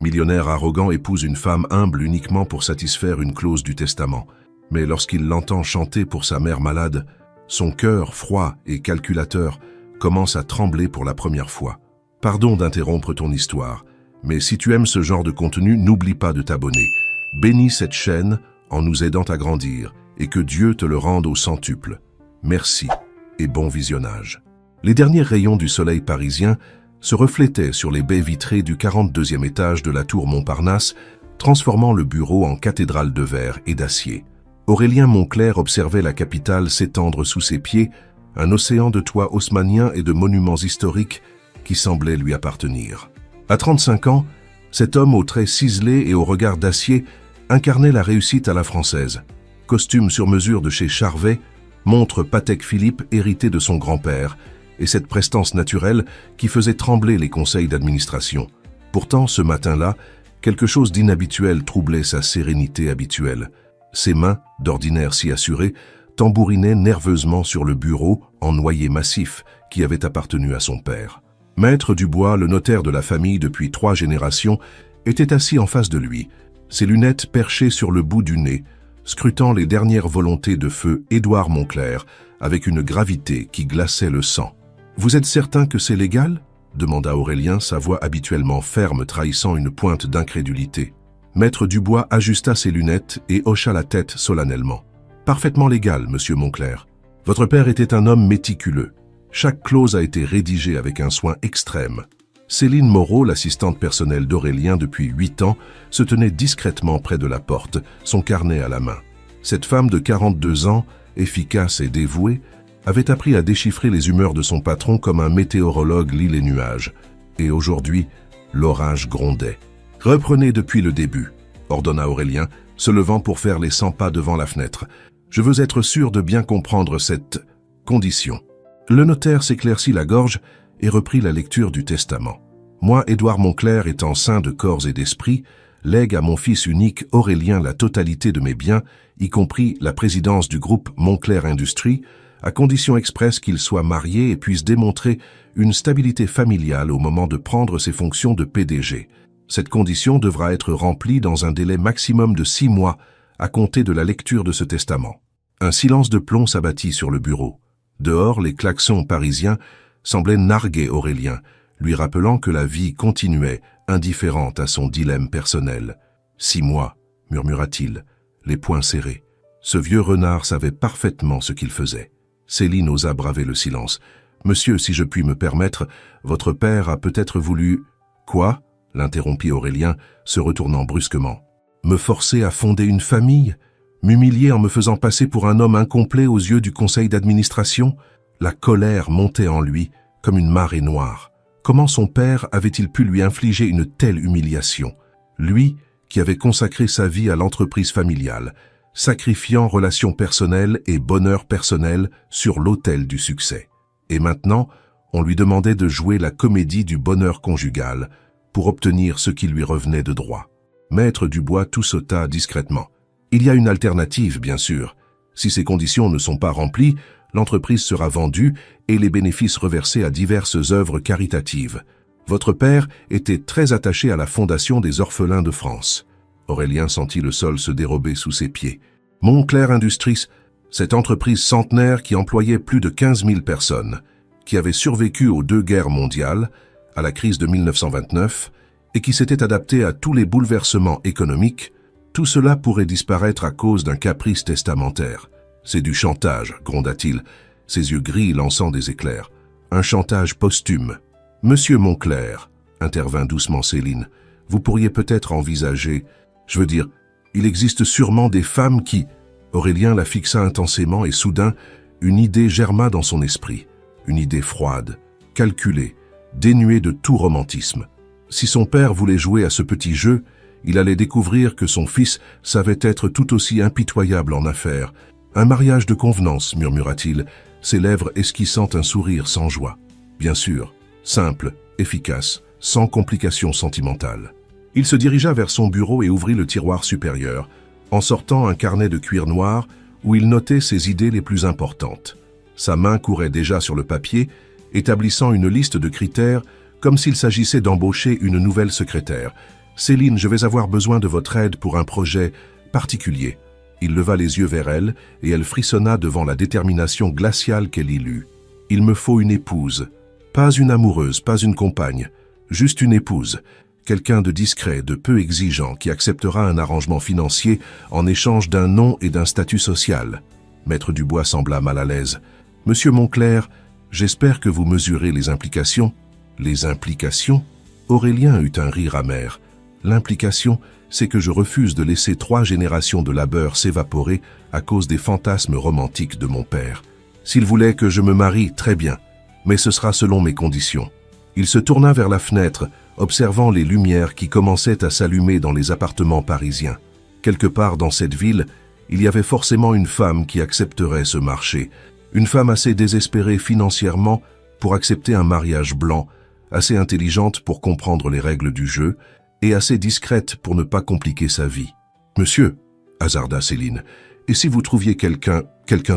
Millionnaire arrogant épouse une femme humble uniquement pour satisfaire une clause du testament. Mais lorsqu'il l'entend chanter pour sa mère malade, son cœur, froid et calculateur, commence à trembler pour la première fois. Pardon d'interrompre ton histoire, mais si tu aimes ce genre de contenu, n'oublie pas de t'abonner. Bénis cette chaîne en nous aidant à grandir et que Dieu te le rende au centuple. Merci et bon visionnage. Les derniers rayons du soleil parisien se reflétaient sur les baies vitrées du 42e étage de la tour Montparnasse, transformant le bureau en cathédrale de verre et d'acier. Aurélien Moncler observait la capitale s'étendre sous ses pieds, un océan de toits haussmanniens et de monuments historiques qui semblait lui appartenir. À 35 ans, cet homme aux traits ciselés et au regard d'acier incarnait la réussite à la française. Costume sur mesure de chez Charvet, montre Patek Philippe hérité de son grand-père, et cette prestance naturelle qui faisait trembler les conseils d'administration. Pourtant, ce matin-là, quelque chose d'inhabituel troublait sa sérénité habituelle. Ses mains, d'ordinaire si assurées, tambourinaient nerveusement sur le bureau en noyer massif qui avait appartenu à son père. Maître Dubois, le notaire de la famille depuis 3 générations, était assis en face de lui, ses lunettes perchées sur le bout du nez, scrutant les dernières volontés de feu Édouard Moncler avec une gravité qui glaçait le sang. « Vous êtes certain que c'est légal ?» demanda Aurélien, sa voix habituellement ferme trahissant une pointe d'incrédulité. Maître Dubois ajusta ses lunettes et hocha la tête solennellement. « Parfaitement légal, monsieur Moncler. Votre père était un homme méticuleux. Chaque clause a été rédigée avec un soin extrême. » Céline Moreau, l'assistante personnelle d'Aurélien depuis 8 ans, se tenait discrètement près de la porte, son carnet à la main. Cette femme de 42 ans, efficace et dévouée, avait appris à déchiffrer les humeurs de son patron comme un météorologue lit les nuages. Et aujourd'hui, l'orage grondait. « Reprenez depuis le début, » ordonna Aurélien, se levant pour faire les 100 pas devant la fenêtre. « Je veux être sûr de bien comprendre cette condition. » Le notaire s'éclaircit la gorge et reprit la lecture du testament. « Moi, Édouard Moncler, étant saint de corps et d'esprit, lègue à mon fils unique Aurélien la totalité de mes biens, y compris la présidence du groupe Moncler Industries, à condition expresse qu'il soit marié et puisse démontrer une stabilité familiale au moment de prendre ses fonctions de PDG. Cette condition devra être remplie dans un délai maximum de 6 mois à compter de la lecture de ce testament. » Un silence de plomb s'abattit sur le bureau. Dehors, les klaxons parisiens semblaient narguer Aurélien, lui rappelant que la vie continuait, indifférente à son dilemme personnel. « 6 mois, murmura-t-il, les poings serrés. Ce vieux renard savait parfaitement ce qu'il faisait. Céline osa braver le silence. « Monsieur, si je puis me permettre, votre père a peut-être voulu... »« Quoi ?» l'interrompit Aurélien, se retournant brusquement. « Me forcer à fonder une famille ? M'humilier en me faisant passer pour un homme incomplet aux yeux du conseil d'administration ?» La colère montait en lui comme une marée noire. Comment son père avait-il pu lui infliger une telle humiliation? Lui qui avait consacré sa vie à l'entreprise familiale, sacrifiant relations personnelles et bonheur personnel sur l'autel du succès. Et maintenant, on lui demandait de jouer la comédie du bonheur conjugal pour obtenir ce qui lui revenait de droit. Maître Dubois tout sauta discrètement. Il y a une alternative, bien sûr. Si ces conditions ne sont pas remplies, l'entreprise sera vendue et les bénéfices reversés à diverses œuvres caritatives. Votre père était très attaché à la Fondation des orphelins de France. Aurélien sentit le sol se dérober sous ses pieds. Moncler Industries, cette entreprise centenaire qui employait plus de 15 000 personnes, qui avait survécu aux 2 guerres mondiales, à la crise de 1929, et qui s'était adaptée à tous les bouleversements économiques, tout cela pourrait disparaître à cause d'un caprice testamentaire. C'est du chantage, gronda-t-il, ses yeux gris lançant des éclairs. Un chantage posthume. Monsieur Moncler, intervint doucement Céline, vous pourriez peut-être envisager... Je veux dire, il existe sûrement des femmes qui... Aurélien la fixa intensément et soudain, une idée germa dans son esprit. Une idée froide, calculée, dénuée de tout romantisme. Si son père voulait jouer à ce petit jeu, il allait découvrir que son fils savait être tout aussi impitoyable en affaires. Un mariage de convenance, murmura-t-il, ses lèvres esquissant un sourire sans joie. Bien sûr, simple, efficace, sans complications sentimentales. Il se dirigea vers son bureau et ouvrit le tiroir supérieur, en sortant un carnet de cuir noir où il notait ses idées les plus importantes. Sa main courait déjà sur le papier, établissant une liste de critères comme s'il s'agissait d'embaucher une nouvelle secrétaire, Céline, je vais avoir besoin de votre aide pour un projet particulier. Il leva les yeux vers elle et elle frissonna devant la détermination glaciale qu'elle y lut. Il me faut une épouse. Pas une amoureuse, pas une compagne. Juste une épouse. Quelqu'un de discret, de peu exigeant, qui acceptera un arrangement financier en échange d'un nom et d'un statut social. Maître Dubois sembla mal à l'aise. Monsieur Monclerc, j'espère que vous mesurez les implications. Les implications? Aurélien eut un rire amer. L'implication, c'est que je refuse de laisser 3 générations de labeur s'évaporer à cause des fantasmes romantiques de mon père. S'il voulait que je me marie, très bien, mais ce sera selon mes conditions. Il se tourna vers la fenêtre, observant les lumières qui commençaient à s'allumer dans les appartements parisiens. Quelque part dans cette ville, il y avait forcément une femme qui accepterait ce marché, une femme assez désespérée financièrement pour accepter un mariage blanc, assez intelligente pour comprendre les règles du jeu, et assez discrète pour ne pas compliquer sa vie. « Monsieur, » hasarda Céline, « et si vous trouviez quelqu'un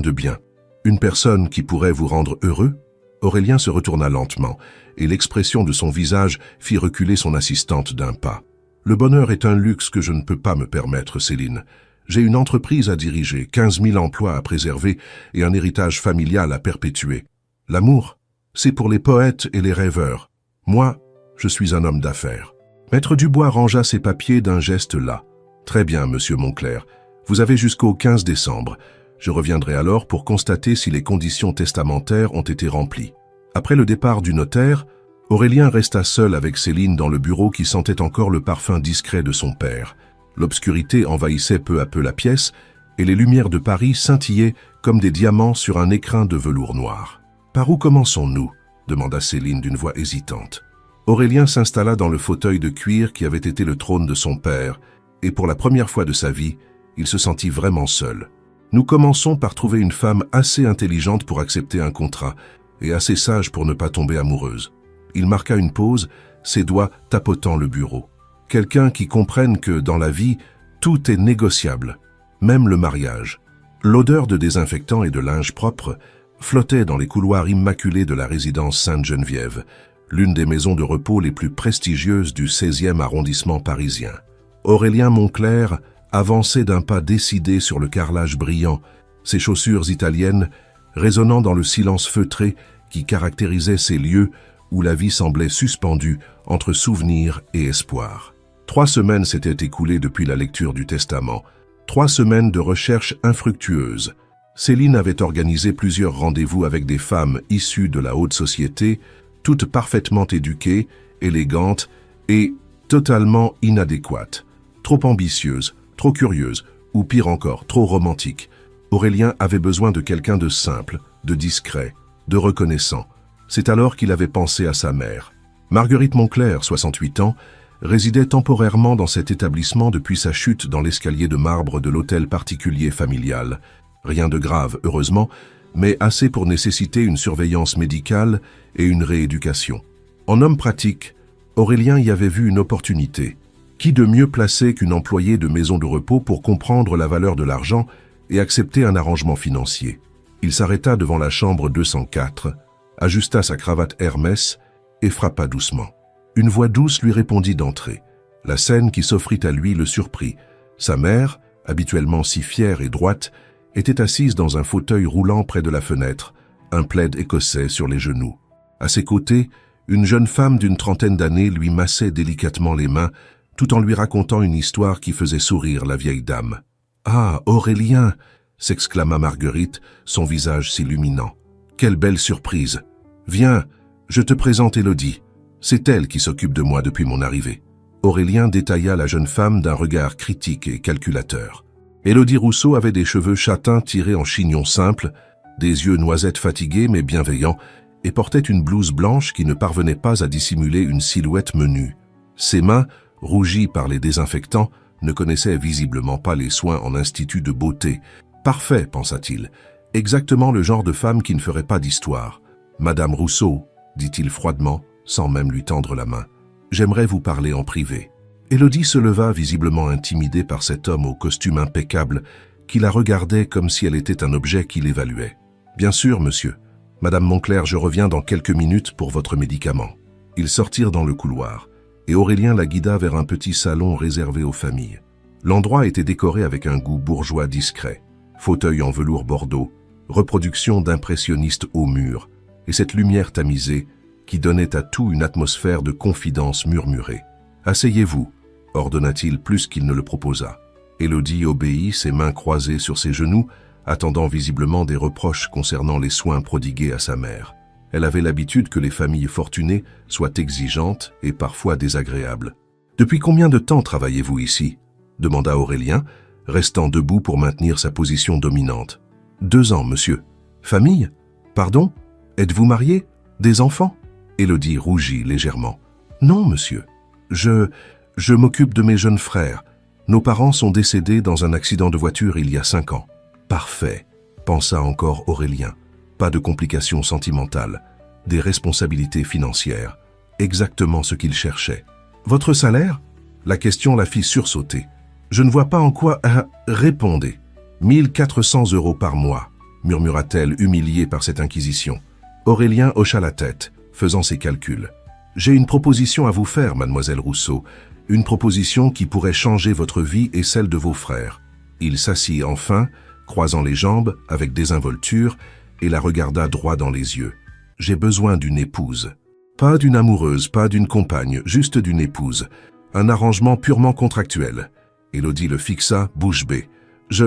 de bien, une personne qui pourrait vous rendre heureux ?» Aurélien se retourna lentement, et l'expression de son visage fit reculer son assistante d'un pas. « Le bonheur est un luxe que je ne peux pas me permettre, Céline. J'ai une entreprise à diriger, 15 000 emplois à préserver et un héritage familial à perpétuer. L'amour, c'est pour les poètes et les rêveurs. Moi, je suis un homme d'affaires. » Maître Dubois rangea ses papiers d'un geste las. « Très bien, monsieur Monclerc. Vous avez jusqu'au 15 décembre. Je reviendrai alors pour constater si les conditions testamentaires ont été remplies. » Après le départ du notaire, Aurélien resta seul avec Céline dans le bureau qui sentait encore le parfum discret de son père. L'obscurité envahissait peu à peu la pièce et les lumières de Paris scintillaient comme des diamants sur un écrin de velours noir. « Par où commençons-nous » demanda Céline d'une voix hésitante. Aurélien s'installa dans le fauteuil de cuir qui avait été le trône de son père, et pour la première fois de sa vie, il se sentit vraiment seul. Nous commençons par trouver une femme assez intelligente pour accepter un contrat, et assez sage pour ne pas tomber amoureuse. Il marqua une pause, ses doigts tapotant le bureau. Quelqu'un qui comprenne que, dans la vie, tout est négociable, même le mariage. L'odeur de désinfectant et de linge propre flottait dans les couloirs immaculés de la résidence Sainte-Geneviève, l'une des maisons de repos les plus prestigieuses du 16e arrondissement parisien. Aurélien Monclerc avançait d'un pas décidé sur le carrelage brillant, ses chaussures italiennes résonnant dans le silence feutré qui caractérisait ces lieux où la vie semblait suspendue entre souvenirs et espoir. 3 semaines s'étaient écoulées depuis la lecture du testament, 3 semaines de recherches infructueuses. Céline avait organisé plusieurs rendez-vous avec des femmes issues de la haute société, toutes parfaitement éduquées, élégantes et totalement inadéquates, trop ambitieuses, trop curieuses, ou pire encore, trop romantiques. Aurélien avait besoin de quelqu'un de simple, de discret, de reconnaissant. C'est alors qu'il avait pensé à sa mère. Marguerite Monclerc, 68 ans, résidait temporairement dans cet établissement depuis sa chute dans l'escalier de marbre de l'hôtel particulier familial. Rien de grave, heureusement, mais assez pour nécessiter une surveillance médicale et une rééducation. En homme pratique, Aurélien y avait vu une opportunité. Qui de mieux placé qu'une employée de maison de repos pour comprendre la valeur de l'argent et accepter un arrangement financier? Il s'arrêta devant la chambre 204, ajusta sa cravate Hermès et frappa doucement. Une voix douce lui répondit d'entrer. La scène qui s'offrit à lui le surprit. Sa mère, habituellement si fière et droite, était assise dans un fauteuil roulant près de la fenêtre, un plaid écossais sur les genoux. À ses côtés, une jeune femme d'une trentaine d'années lui massait délicatement les mains, tout en lui racontant une histoire qui faisait sourire la vieille dame. « Ah, Aurélien !» s'exclama Marguerite, son visage s'illuminant. « Quelle belle surprise! Viens, je te présente Élodie. C'est elle qui s'occupe de moi depuis mon arrivée. » Aurélien détailla la jeune femme d'un regard critique et calculateur. Élodie Rousseau avait des cheveux châtains tirés en chignon simple, des yeux noisettes fatigués mais bienveillants, et portait une blouse blanche qui ne parvenait pas à dissimuler une silhouette menue. Ses mains, rougies par les désinfectants, ne connaissaient visiblement pas les soins en institut de beauté. « Parfait, pensa-t-il, exactement le genre de femme qui ne ferait pas d'histoire. »« Madame Rousseau, dit-il froidement, sans même lui tendre la main, j'aimerais vous parler en privé. » Élodie se leva, visiblement intimidée par cet homme au costume impeccable, qui la regardait comme si elle était un objet qu'il évaluait. « Bien sûr, monsieur. Madame Monclerc, je reviens dans quelques minutes pour votre médicament. » Ils sortirent dans le couloir. et Aurélien la guida vers un petit salon réservé aux familles. L'endroit était décoré avec un goût bourgeois discret. Fauteuil en velours bordeaux, reproduction d'impressionnistes au mur, et cette lumière tamisée qui donnait à tout une atmosphère de confidence murmurée. « Asseyez-vous » ordonna-t-il plus qu'il ne le proposa. Élodie obéit, ses mains croisées sur ses genoux, attendant visiblement des reproches concernant les soins prodigués à sa mère. Elle avait l'habitude que les familles fortunées soient exigeantes et parfois désagréables. « Depuis combien de temps travaillez-vous ici » demanda Aurélien, restant debout pour maintenir sa position dominante. « 2 ans, monsieur. »« Famille ? Pardon ? Êtes-vous marié ? Des enfants ?» Élodie rougit légèrement. « Non, monsieur. Je m'occupe de mes jeunes frères. Nos parents sont décédés dans un accident de voiture il y a 5 ans. »« Parfait, » pensa encore Aurélien. Pas de complications sentimentales, des responsabilités financières. Exactement ce qu'il cherchait. « Votre salaire ?» La question la fit sursauter. « Je ne vois pas en quoi... » Répondez. « 1400 € par mois, » murmura-t-elle, humiliée par cette inquisition. Aurélien hocha la tête, faisant ses calculs. « J'ai une proposition à vous faire, mademoiselle Rousseau, une proposition qui pourrait changer votre vie et celle de vos frères. » Il s'assit enfin, croisant les jambes avec désinvolture, et la regarda droit dans les yeux. « J'ai besoin d'une épouse. Pas d'une amoureuse, pas d'une compagne, juste d'une épouse. Un arrangement purement contractuel. » Élodie le fixa, bouche bée. « Je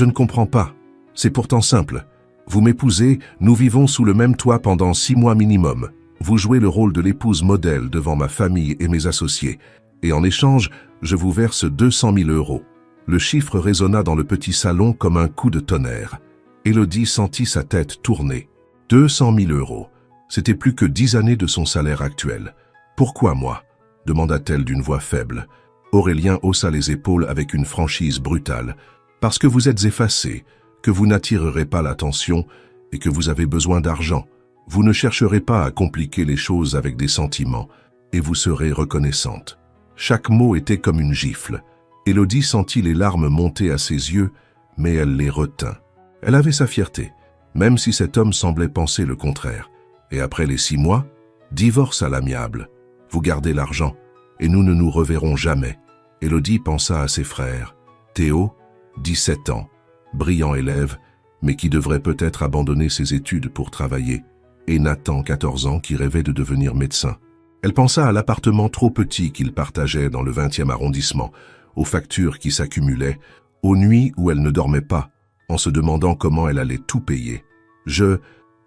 ne comprends pas. C'est pourtant simple. Vous m'épousez, nous vivons sous le même toit pendant 6 mois minimum. Vous jouez le rôle de l'épouse modèle devant ma famille et mes associés. Et en échange, je vous verse 200 000 €. Le chiffre résonna dans le petit salon comme un coup de tonnerre. Élodie sentit sa tête tourner. 200 000 €. C'était plus que 10 années de son salaire actuel. « Pourquoi moi ?» demanda-t-elle d'une voix faible. Aurélien haussa les épaules avec une franchise brutale. « Parce que vous êtes effacé, que vous n'attirerez pas l'attention et que vous avez besoin d'argent. Vous ne chercherez pas à compliquer les choses avec des sentiments et vous serez reconnaissante. » Chaque mot était comme une gifle. Élodie sentit les larmes monter à ses yeux, mais elle les retint. Elle avait sa fierté, même si cet homme semblait penser le contraire. Et après les 6 mois, divorce à l'amiable. Vous gardez l'argent, et nous ne nous reverrons jamais. Élodie pensa à ses frères. Théo, 17 ans, brillant élève, mais qui devrait peut-être abandonner ses études pour travailler, et Nathan, 14 ans, qui rêvait de devenir médecin. Elle pensa à l'appartement trop petit qu'il partageait dans le 20e arrondissement, aux factures qui s'accumulaient, aux nuits où elle ne dormait pas, en se demandant comment elle allait tout payer. «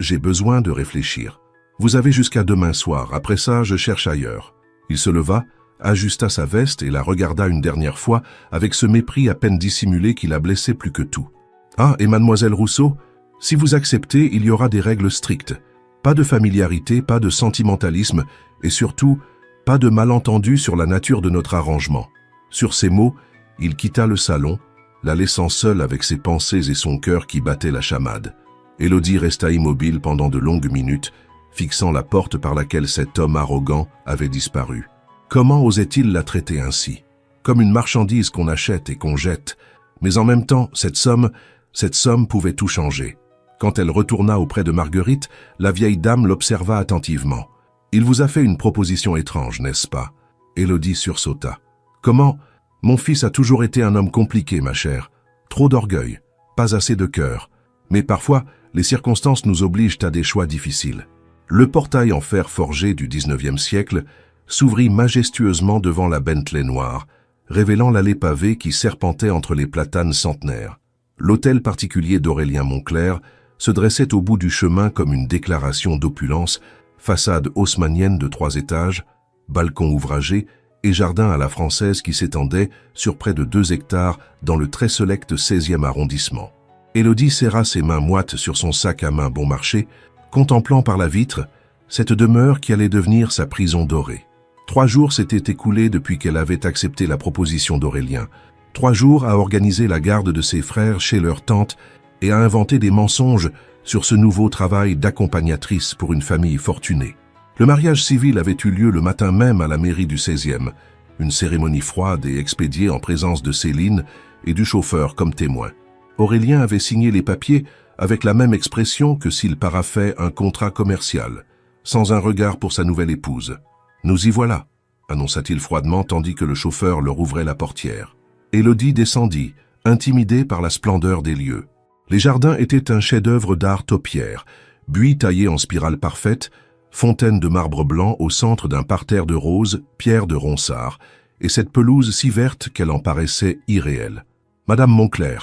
J'ai besoin de réfléchir. Vous avez jusqu'à demain soir, après ça, je cherche ailleurs. » Il se leva, ajusta sa veste et la regarda une dernière fois avec ce mépris à peine dissimulé qui la blessait plus que tout. « Ah, et mademoiselle Rousseau, si vous acceptez, il y aura des règles strictes. Pas de familiarité, pas de sentimentalisme, et surtout, pas de malentendu sur la nature de notre arrangement. » Sur ces mots, il quitta le salon, la laissant seule avec ses pensées et son cœur qui battait la chamade. Élodie resta immobile pendant de longues minutes, fixant la porte par laquelle cet homme arrogant avait disparu. Comment osait-il la traiter ainsi? Comme une marchandise qu'on achète et qu'on jette. Mais en même temps, cette somme pouvait tout changer. Quand elle retourna auprès de Marguerite, la vieille dame l'observa attentivement. « Il vous a fait une proposition étrange, n'est-ce pas ?» Élodie sursauta. « Comment ? Mon fils a toujours été un homme compliqué, ma chère. Trop d'orgueil, pas assez de cœur. Mais parfois, les circonstances nous obligent à des choix difficiles. » Le portail en fer forgé du 19e siècle s'ouvrit majestueusement devant la Bentley noire, révélant l'allée pavée qui serpentait entre les platanes centenaires. L'hôtel particulier d'Aurélien Moncler se dressait au bout du chemin comme une déclaration d'opulence, façade haussmannienne de 3 étages, balcon ouvragé et jardin à la française qui s'étendait sur près de 2 hectares dans le très select 16e arrondissement. Élodie serra ses mains moites sur son sac à main bon marché, contemplant par la vitre cette demeure qui allait devenir sa prison dorée. 3 jours s'étaient écoulés depuis qu'elle avait accepté la proposition d'Aurélien. 3 jours à organiser la garde de ses frères chez leur tante et à inventer des mensonges sur ce nouveau travail d'accompagnatrice pour une famille fortunée. Le mariage civil avait eu lieu le matin même à la mairie du 16e, une cérémonie froide et expédiée en présence de Céline et du chauffeur comme témoin. Aurélien avait signé les papiers avec la même expression que s'il paraphait un contrat commercial, sans un regard pour sa nouvelle épouse. « Nous y voilà !» annonça-t-il froidement tandis que le chauffeur leur ouvrait la portière. Élodie descendit, intimidée par la splendeur des lieux. Les jardins étaient un chef-d'œuvre d'art taupière, buis taillés en spirale parfaite, fontaine de marbre blanc au centre d'un parterre de roses, pierre de Ronsard, et cette pelouse si verte qu'elle en paraissait irréelle. « Madame Moncler !»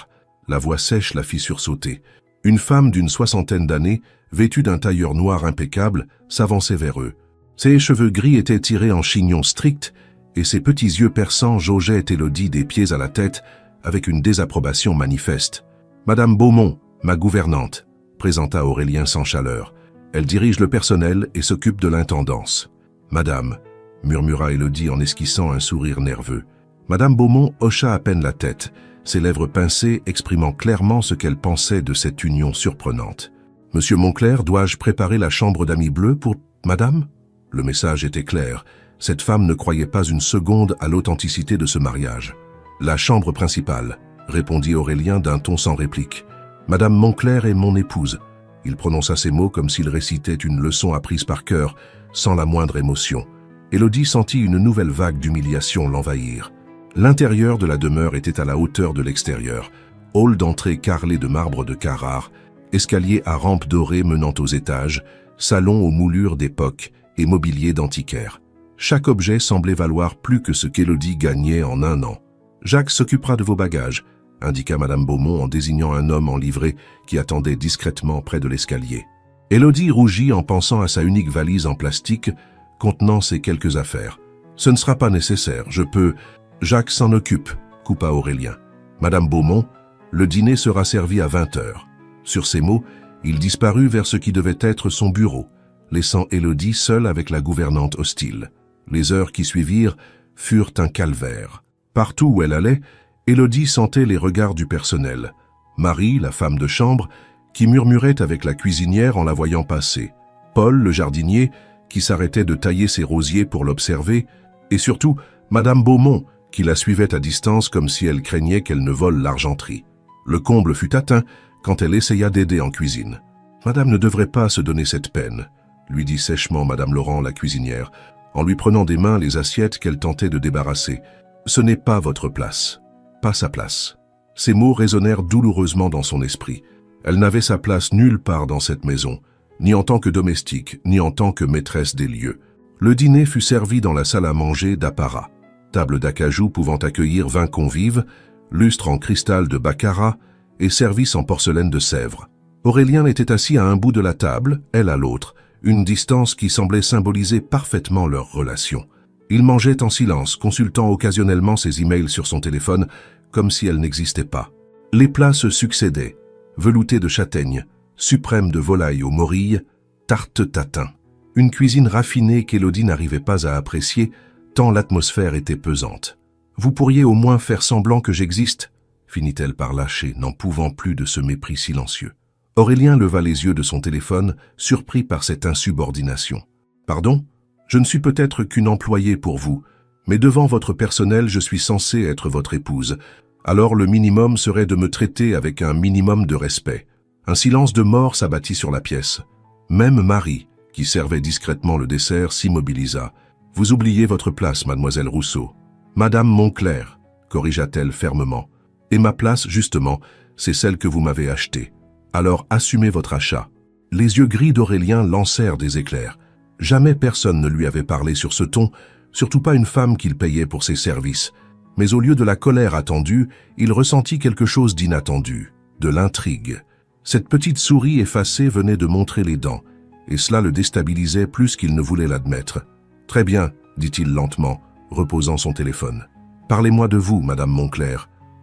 La voix sèche la fit sursauter. Une femme d'une 60aine d'années, vêtue d'un tailleur noir impeccable, s'avançait vers eux. Ses cheveux gris étaient tirés en chignon strict, et ses petits yeux perçants jaugeaient Élodie des pieds à la tête, avec une désapprobation manifeste. « Madame Beaumont, ma gouvernante », présenta Aurélien sans chaleur. « Elle dirige le personnel et s'occupe de l'intendance. »« Madame », murmura Élodie en esquissant un sourire nerveux. Madame Beaumont hocha à peine la tête, ses lèvres pincées exprimant clairement ce qu'elle pensait de cette union surprenante. « Monsieur Moncler, dois-je préparer la chambre d'amis bleus pour madame ?» Le message était clair. Cette femme ne croyait pas une seconde à l'authenticité de ce mariage. « La chambre principale », répondit Aurélien d'un ton sans réplique. « Madame Moncler est mon épouse. » Il prononça ces mots comme s'il récitait une leçon apprise par cœur, sans la moindre émotion. Élodie sentit une nouvelle vague d'humiliation l'envahir. L'intérieur de la demeure était à la hauteur de l'extérieur, hall d'entrée carrelé de marbre de Carrare, escalier à rampe dorée menant aux étages, salon aux moulures d'époque et mobilier d'antiquaire. Chaque objet semblait valoir plus que ce qu'Élodie gagnait en un an. « Jacques s'occupera de vos bagages », indiqua Madame Beaumont en désignant un homme en livrée qui attendait discrètement près de l'escalier. Élodie rougit en pensant à sa unique valise en plastique contenant ses quelques affaires. « Ce ne sera pas nécessaire, je peux… » « Jacques s'en occupe », coupa Aurélien. « Madame Beaumont, le dîner sera servi à 20 heures. » Sur ces mots, il disparut vers ce qui devait être son bureau, laissant Élodie seule avec la gouvernante hostile. Les heures qui suivirent furent un calvaire. Partout où elle allait, Élodie sentait les regards du personnel. Marie, la femme de chambre, qui murmurait avec la cuisinière en la voyant passer. Paul, le jardinier, qui s'arrêtait de tailler ses rosiers pour l'observer. Et surtout, Madame Beaumont, qui la suivait à distance comme si elle craignait qu'elle ne vole l'argenterie. Le comble fut atteint quand elle essaya d'aider en cuisine. « Madame ne devrait pas se donner cette peine », lui dit sèchement Madame Laurent, la cuisinière, en lui prenant des mains les assiettes qu'elle tentait de débarrasser. « Ce n'est pas votre place, pas sa place. » Ces mots résonnèrent douloureusement dans son esprit. Elle n'avait sa place nulle part dans cette maison, ni en tant que domestique, ni en tant que maîtresse des lieux. Le dîner fut servi dans la salle à manger d'apparat. Table d'acajou pouvant accueillir 20 convives, lustre en cristal de baccarat et service en porcelaine de Sèvres. Aurélien était assis à un bout de la table, elle à l'autre, une distance qui semblait symboliser parfaitement leur relation. Il mangeait en silence, consultant occasionnellement ses emails sur son téléphone, comme si elle n'existait pas. Les plats se succédaient, veloutés de châtaigne, suprême de volaille aux morilles, tarte tatin. Une cuisine raffinée qu'Élodie n'arrivait pas à apprécier, tant l'atmosphère était pesante. « Vous pourriez au moins faire semblant que j'existe » finit-elle par lâcher, n'en pouvant plus de ce mépris silencieux. Aurélien leva les yeux de son téléphone, surpris par cette insubordination. « Pardon ? Je ne suis peut-être qu'une employée pour vous, mais devant votre personnel, je suis censée être votre épouse. Alors le minimum serait de me traiter avec un minimum de respect. » Un silence de mort s'abattit sur la pièce. Même Marie, qui servait discrètement le dessert, s'immobilisa. « Vous oubliez votre place, mademoiselle Rousseau. »« Madame Moncler », corrigea-t-elle fermement. « Et ma place, justement, c'est celle que vous m'avez achetée. Alors assumez votre achat. » Les yeux gris d'Aurélien lancèrent des éclairs. Jamais personne ne lui avait parlé sur ce ton, surtout pas une femme qu'il payait pour ses services. Mais au lieu de la colère attendue, il ressentit quelque chose d'inattendu, de l'intrigue. Cette petite souris effacée venait de montrer les dents, et cela le déstabilisait plus qu'il ne voulait l'admettre. « Très bien, » dit-il lentement, reposant son téléphone. « Parlez-moi de vous, Madame Moncler,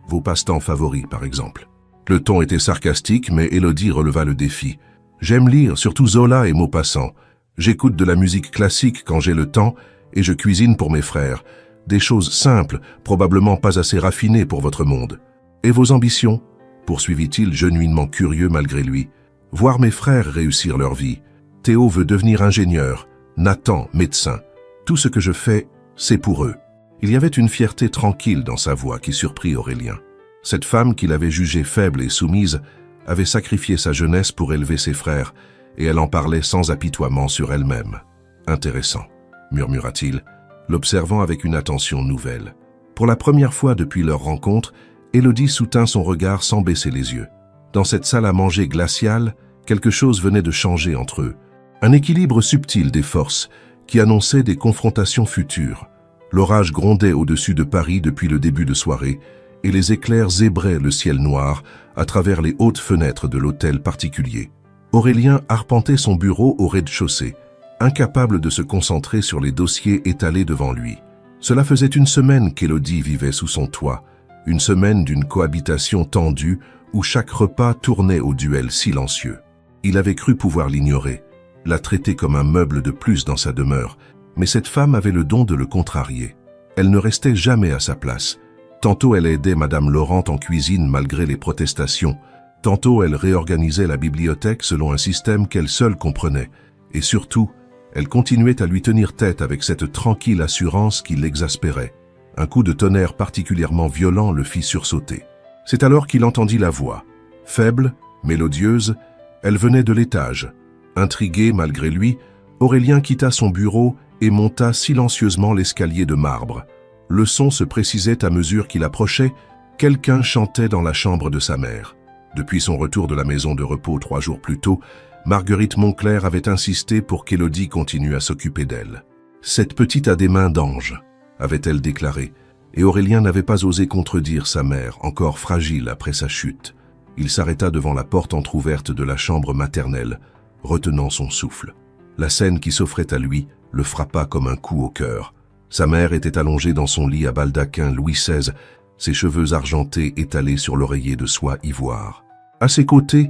vos passe-temps favoris, par exemple. » Le ton était sarcastique, mais Élodie releva le défi. « J'aime lire, surtout Zola et Maupassant. J'écoute de la musique classique quand j'ai le temps, et je cuisine pour mes frères. Des choses simples, probablement pas assez raffinées pour votre monde. Et vos ambitions ?» poursuivit-il, genuinement curieux malgré lui. « Voir mes frères réussir leur vie. Théo veut devenir ingénieur, Nathan, médecin. Tout ce que je fais, c'est pour eux. » Il y avait une fierté tranquille dans sa voix qui surprit Aurélien. Cette femme qu'il avait jugée faible et soumise avait sacrifié sa jeunesse pour élever ses frères, et elle en parlait sans apitoiement sur elle-même. « Intéressant, » murmura-t-il. « l'observant avec une attention nouvelle. Pour la première fois depuis leur rencontre, Élodie soutint son regard sans baisser les yeux. Dans cette salle à manger glaciale, quelque chose venait de changer entre eux. Un équilibre subtil des forces qui annonçait des confrontations futures. L'orage grondait au-dessus de Paris depuis le début de soirée et les éclairs zébraient le ciel noir à travers les hautes fenêtres de l'hôtel particulier. Aurélien arpentait son bureau au rez-de-chaussée, incapable de se concentrer sur les dossiers étalés devant lui. Cela faisait une semaine qu'Élodie vivait sous son toit, une semaine d'une cohabitation tendue où chaque repas tournait au duel silencieux. Il avait cru pouvoir l'ignorer, la traiter comme un meuble de plus dans sa demeure, mais cette femme avait le don de le contrarier. Elle ne restait jamais à sa place. Tantôt elle aidait Madame Laurent en cuisine malgré les protestations, tantôt elle réorganisait la bibliothèque selon un système qu'elle seule comprenait, et surtout, elle continuait à lui tenir tête avec cette tranquille assurance qui l'exaspérait. Un coup de tonnerre particulièrement violent le fit sursauter. C'est alors qu'il entendit la voix. Faible, mélodieuse, elle venait de l'étage. Intrigué malgré lui, Aurélien quitta son bureau et monta silencieusement l'escalier de marbre. Le son se précisait à mesure qu'il approchait. Quelqu'un chantait dans la chambre de sa mère. Depuis son retour de la maison de repos 3 jours plus tôt, Marguerite Moncler avait insisté pour qu'Élodie continue à s'occuper d'elle. « Cette petite a des mains d'ange », avait-elle déclaré, et Aurélien n'avait pas osé contredire sa mère, encore fragile après sa chute. Il s'arrêta devant la porte entr'ouverte de la chambre maternelle, retenant son souffle. La scène qui s'offrait à lui le frappa comme un coup au cœur. Sa mère était allongée dans son lit à baldaquin Louis XVI, ses cheveux argentés étalés sur l'oreiller de soie ivoire. À ses côtés,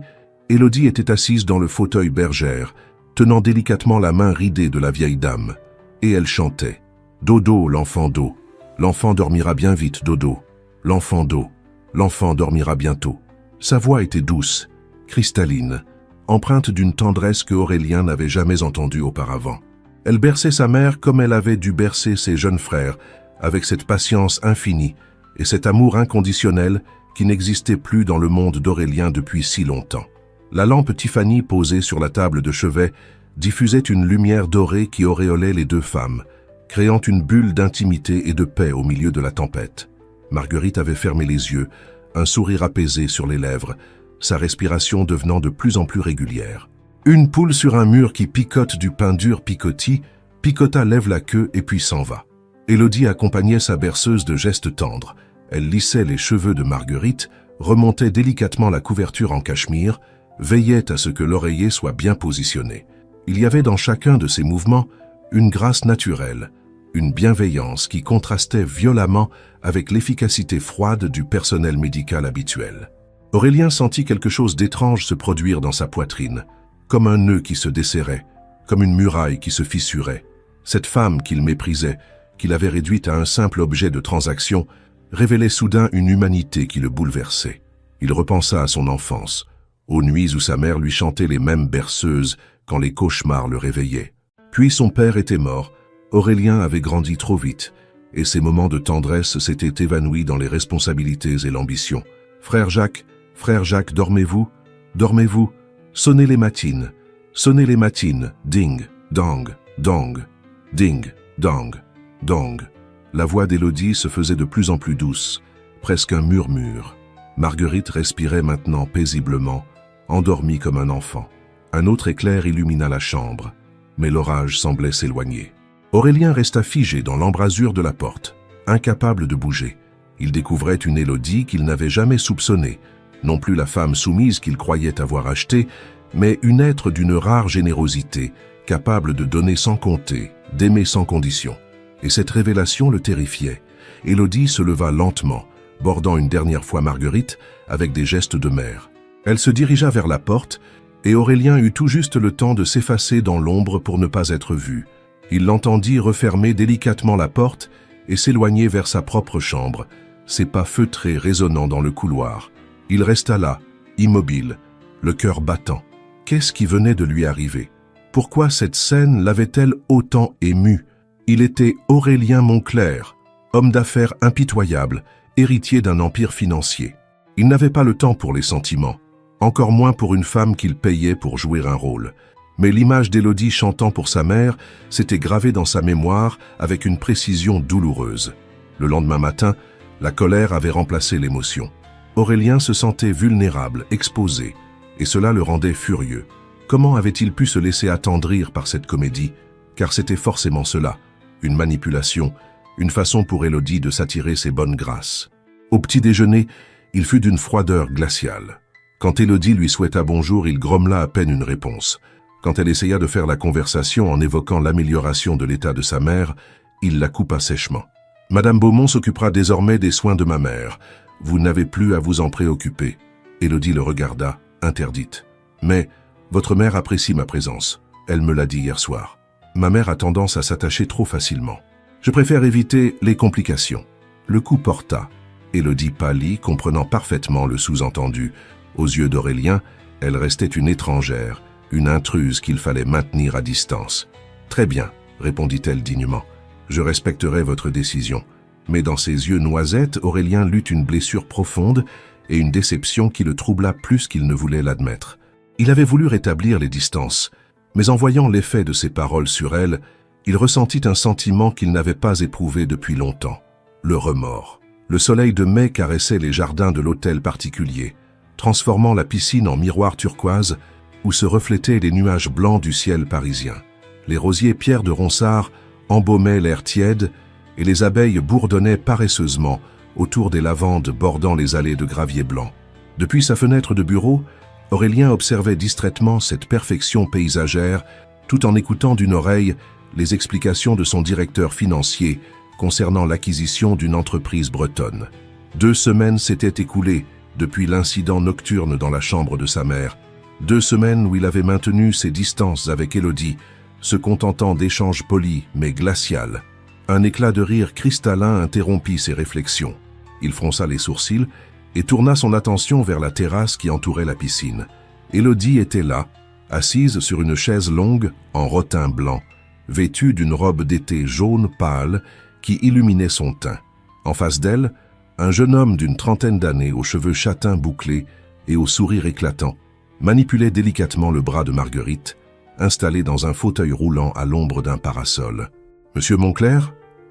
Élodie était assise dans le fauteuil bergère, tenant délicatement la main ridée de la vieille dame. Et elle chantait. « Dodo, l'enfant d'eau. L'enfant dormira bien vite, Dodo. L'enfant d'eau. L'enfant dormira bientôt. » Sa voix était douce, cristalline, empreinte d'une tendresse que Aurélien n'avait jamais entendue auparavant. Elle berçait sa mère comme elle avait dû bercer ses jeunes frères, avec cette patience infinie et cet amour inconditionnel qui n'existait plus dans le monde d'Aurélien depuis si longtemps. La lampe Tiffany posée sur la table de chevet diffusait une lumière dorée qui auréolait les deux femmes, créant une bulle d'intimité et de paix au milieu de la tempête. Marguerite avait fermé les yeux, un sourire apaisé sur les lèvres, sa respiration devenant de plus en plus régulière. Une poule sur un mur qui picote du pain dur picotis, Picota lève la queue et puis s'en va. Élodie accompagnait sa berceuse de gestes tendres. Elle lissait les cheveux de Marguerite, remontait délicatement la couverture en cachemire, veillait à ce que l'oreiller soit bien positionné. Il y avait dans chacun de ces mouvements une grâce naturelle, une bienveillance qui contrastait violemment avec l'efficacité froide du personnel médical habituel. Aurélien sentit quelque chose d'étrange se produire dans sa poitrine, comme un nœud qui se desserrait, comme une muraille qui se fissurait. Cette femme qu'il méprisait, qu'il avait réduite à un simple objet de transaction, révélait soudain une humanité qui le bouleversait. Il repensa à son enfance, aux nuits où sa mère lui chantait les mêmes berceuses quand les cauchemars le réveillaient. Puis son père était mort, Aurélien avait grandi trop vite, et ses moments de tendresse s'étaient évanouis dans les responsabilités et l'ambition. « Frère Jacques, dormez-vous, dormez-vous, sonnez les matines, ding, dong, dong, ding, dong, dong. » La voix d'Élodie se faisait de plus en plus douce, presque un murmure. Marguerite respirait maintenant paisiblement, endormie comme un enfant. Un autre éclair illumina la chambre, mais l'orage semblait s'éloigner. Aurélien resta figé dans l'embrasure de la porte, incapable de bouger. Il découvrait une Élodie qu'il n'avait jamais soupçonnée, non plus la femme soumise qu'il croyait avoir achetée, mais une être d'une rare générosité, capable de donner sans compter, d'aimer sans condition. Et cette révélation le terrifiait. Élodie se leva lentement, bordant une dernière fois Marguerite avec des gestes de mère. Elle se dirigea vers la porte, et Aurélien eut tout juste le temps de s'effacer dans l'ombre pour ne pas être vu. Il l'entendit refermer délicatement la porte et s'éloigner vers sa propre chambre, ses pas feutrés résonnant dans le couloir. Il resta là, immobile, le cœur battant. Qu'est-ce qui venait de lui arriver? Pourquoi cette scène l'avait-elle autant ému? Il était Aurélien Moncler, homme d'affaires impitoyable, héritier d'un empire financier. Il n'avait pas le temps pour les sentiments, encore moins pour une femme qu'il payait pour jouer un rôle. Mais l'image d'Élodie chantant pour sa mère s'était gravée dans sa mémoire avec une précision douloureuse. Le lendemain matin, la colère avait remplacé l'émotion. Aurélien se sentait vulnérable, exposé, et cela le rendait furieux. Comment avait-il pu se laisser attendrir par cette comédie? Car c'était forcément cela, une manipulation, une façon pour Élodie de s'attirer ses bonnes grâces. Au petit déjeuner, il fut d'une froideur glaciale. Quand Élodie lui souhaita bonjour, il grommela à peine une réponse. Quand elle essaya de faire la conversation en évoquant l'amélioration de l'état de sa mère, il la coupa sèchement. « Madame Beaumont s'occupera désormais des soins de ma mère. Vous n'avez plus à vous en préoccuper. » Élodie le regarda, interdite. « Mais votre mère apprécie ma présence. Elle me l'a dit hier soir. Ma mère a tendance à s'attacher trop facilement. Je préfère éviter les complications. » Le coup porta. Élodie pâlit, comprenant parfaitement le sous-entendu. Aux yeux d'Aurélien, elle restait une étrangère, une intruse qu'il fallait maintenir à distance. « Très bien, » répondit-elle dignement. « Je respecterai votre décision. » Mais dans ses yeux noisettes, Aurélien lut une blessure profonde et une déception qui le troubla plus qu'il ne voulait l'admettre. Il avait voulu rétablir les distances, mais en voyant l'effet de ses paroles sur elle, il ressentit un sentiment qu'il n'avait pas éprouvé depuis longtemps, le remords. Le soleil de mai caressait les jardins de l'hôtel particulier, transformant la piscine en miroir turquoise où se reflétaient les nuages blancs du ciel parisien. Les rosiers pierres de Ronsard embaumaient l'air tiède et les abeilles bourdonnaient paresseusement autour des lavandes bordant les allées de gravier blanc. Depuis sa fenêtre de bureau, Aurélien observait distraitement cette perfection paysagère tout en écoutant d'une oreille les explications de son directeur financier concernant l'acquisition d'une entreprise bretonne. 2 semaines s'étaient écoulées depuis l'incident nocturne dans la chambre de sa mère. 2 semaines où il avait maintenu ses distances avec Élodie, se contentant d'échanges polis mais glacials. Un éclat de rire cristallin interrompit ses réflexions. Il fronça les sourcils et tourna son attention vers la terrasse qui entourait la piscine. Élodie était là, assise sur une chaise longue en rotin blanc, vêtue d'une robe d'été jaune pâle qui illuminait son teint. En face d'elle, un jeune homme d'une trentaine d'années aux cheveux châtains bouclés et au sourire éclatant manipulait délicatement le bras de Marguerite, installée dans un fauteuil roulant à l'ombre d'un parasol. « Monsieur Moncler ?»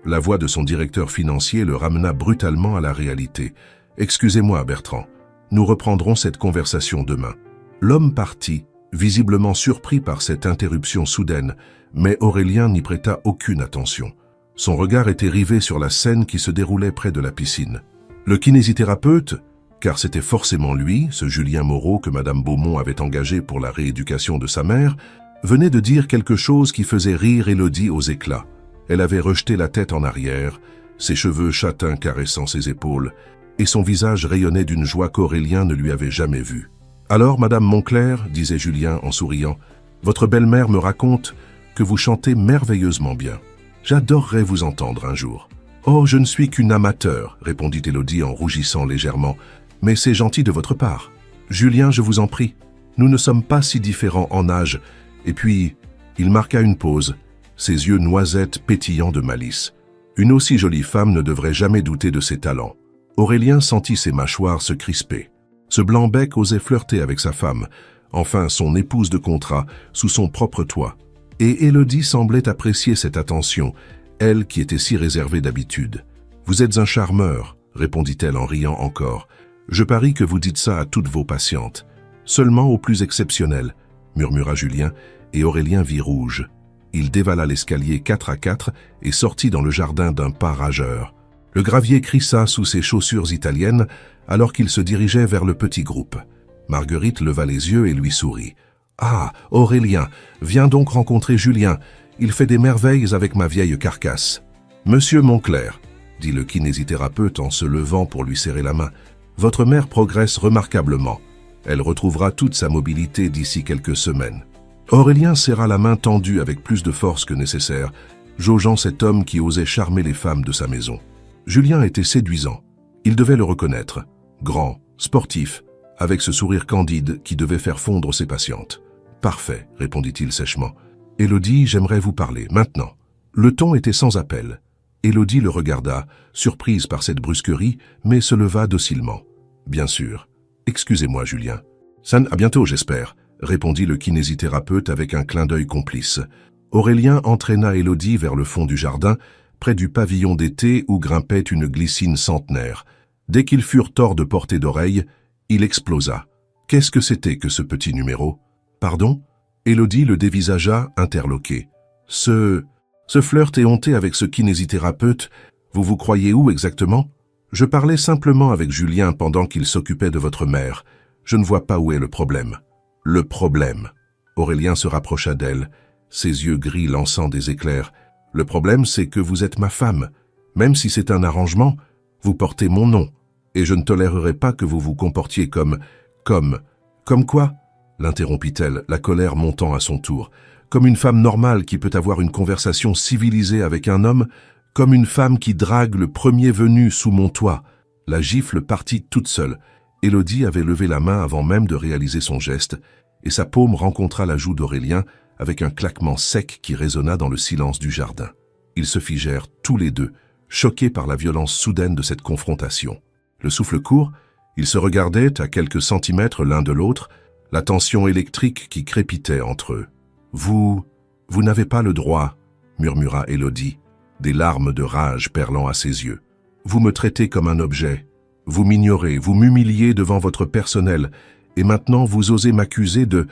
La voix de son directeur financier le ramena brutalement à la réalité. « Excusez-moi, Bertrand. Nous reprendrons cette conversation demain. » L'homme partit, visiblement surpris par cette interruption soudaine, mais Aurélien n'y prêta aucune attention. Son regard était rivé sur la scène qui se déroulait près de la piscine. Le kinésithérapeute, car c'était forcément lui, ce Julien Moreau que Madame Beaumont avait engagé pour la rééducation de sa mère, venait de dire quelque chose qui faisait rire Élodie aux éclats. Elle avait rejeté la tête en arrière, ses cheveux châtains caressant ses épaules, et son visage rayonnait d'une joie qu'Aurélien ne lui avait jamais vue. « Alors, Madame Moncler, disait Julien en souriant, votre belle-mère me raconte que vous chantez merveilleusement bien. J'adorerais vous entendre un jour. »« Oh, je ne suis qu'une amateur, répondit Élodie en rougissant légèrement, mais c'est gentil de votre part. Julien, je vous en prie, nous ne sommes pas si différents en âge. Et puis, il marqua une pause, ses yeux noisettes pétillants de malice. Une aussi jolie femme ne devrait jamais douter de ses talents. Aurélien sentit ses mâchoires se crisper. Ce blanc-bec osait flirter avec sa femme, enfin son épouse de contrat, sous son propre toit. Et Élodie semblait apprécier cette attention, elle qui était si réservée d'habitude. « Vous êtes un charmeur, répondit-elle en riant encore. Je parie que vous dites ça à toutes vos patientes. Seulement aux plus exceptionnelles, murmura Julien, et Aurélien vit rouge. Il dévala l'escalier 4 à 4 et sortit dans le jardin d'un pas rageur. Le gravier crissa sous ses chaussures italiennes alors qu'il se dirigeait vers le petit groupe. Marguerite leva les yeux et lui sourit. « Ah, Aurélien, viens donc rencontrer Julien. Il fait des merveilles avec ma vieille carcasse. »« Monsieur Moncler, dit le kinésithérapeute en se levant pour lui serrer la main, votre mère progresse remarquablement. Elle retrouvera toute sa mobilité d'ici quelques semaines. » Aurélien serra la main tendue avec plus de force que nécessaire, jaugeant cet homme qui osait charmer les femmes de sa maison. Julien était séduisant. Il devait le reconnaître. Grand, sportif, avec ce sourire candide qui devait faire fondre ses patientes. « Parfait, répondit-il sèchement. « Élodie, j'aimerais vous parler, maintenant. » Le ton était sans appel. Élodie le regarda, surprise par cette brusquerie, mais se leva docilement. « Bien sûr. Excusez-moi, Julien. À bientôt, j'espère. » répondit le kinésithérapeute avec un clin d'œil complice. Aurélien entraîna Élodie vers le fond du jardin, près du pavillon d'été où grimpait une glycine centenaire. Dès qu'ils furent hors de portée d'oreille, il explosa. Qu'est-ce que c'était que ce petit numéro? Pardon? Élodie le dévisagea, interloquée. Ce flirt éhonté avec ce kinésithérapeute, vous vous croyez où exactement? Je parlais simplement avec Julien pendant qu'il s'occupait de votre mère. Je ne vois pas où est le problème. Le problème. Aurélien se rapprocha d'elle, ses yeux gris lançant des éclairs. Le problème, c'est que vous êtes ma femme. Même si c'est un arrangement, vous portez mon nom. Et je ne tolérerai pas que vous vous comportiez comme quoi? L'interrompit-elle, la colère montant à son tour. Comme une femme normale qui peut avoir une conversation civilisée avec un homme, comme une femme qui drague le premier venu sous mon toit. La gifle partit toute seule. Élodie avait levé la main avant même de réaliser son geste, et sa paume rencontra la joue d'Aurélien avec un claquement sec qui résonna dans le silence du jardin. Ils se figèrent tous les deux, choqués par la violence soudaine de cette confrontation. Le souffle court, ils se regardaient à quelques centimètres l'un de l'autre, la tension électrique qui crépitait entre eux. « Vous n'avez pas le droit, » murmura Élodie, des larmes de rage perlant à ses yeux. « Vous me traitez comme un objet. Vous m'ignorez, vous m'humiliez devant votre personnel, et maintenant vous osez m'accuser de... »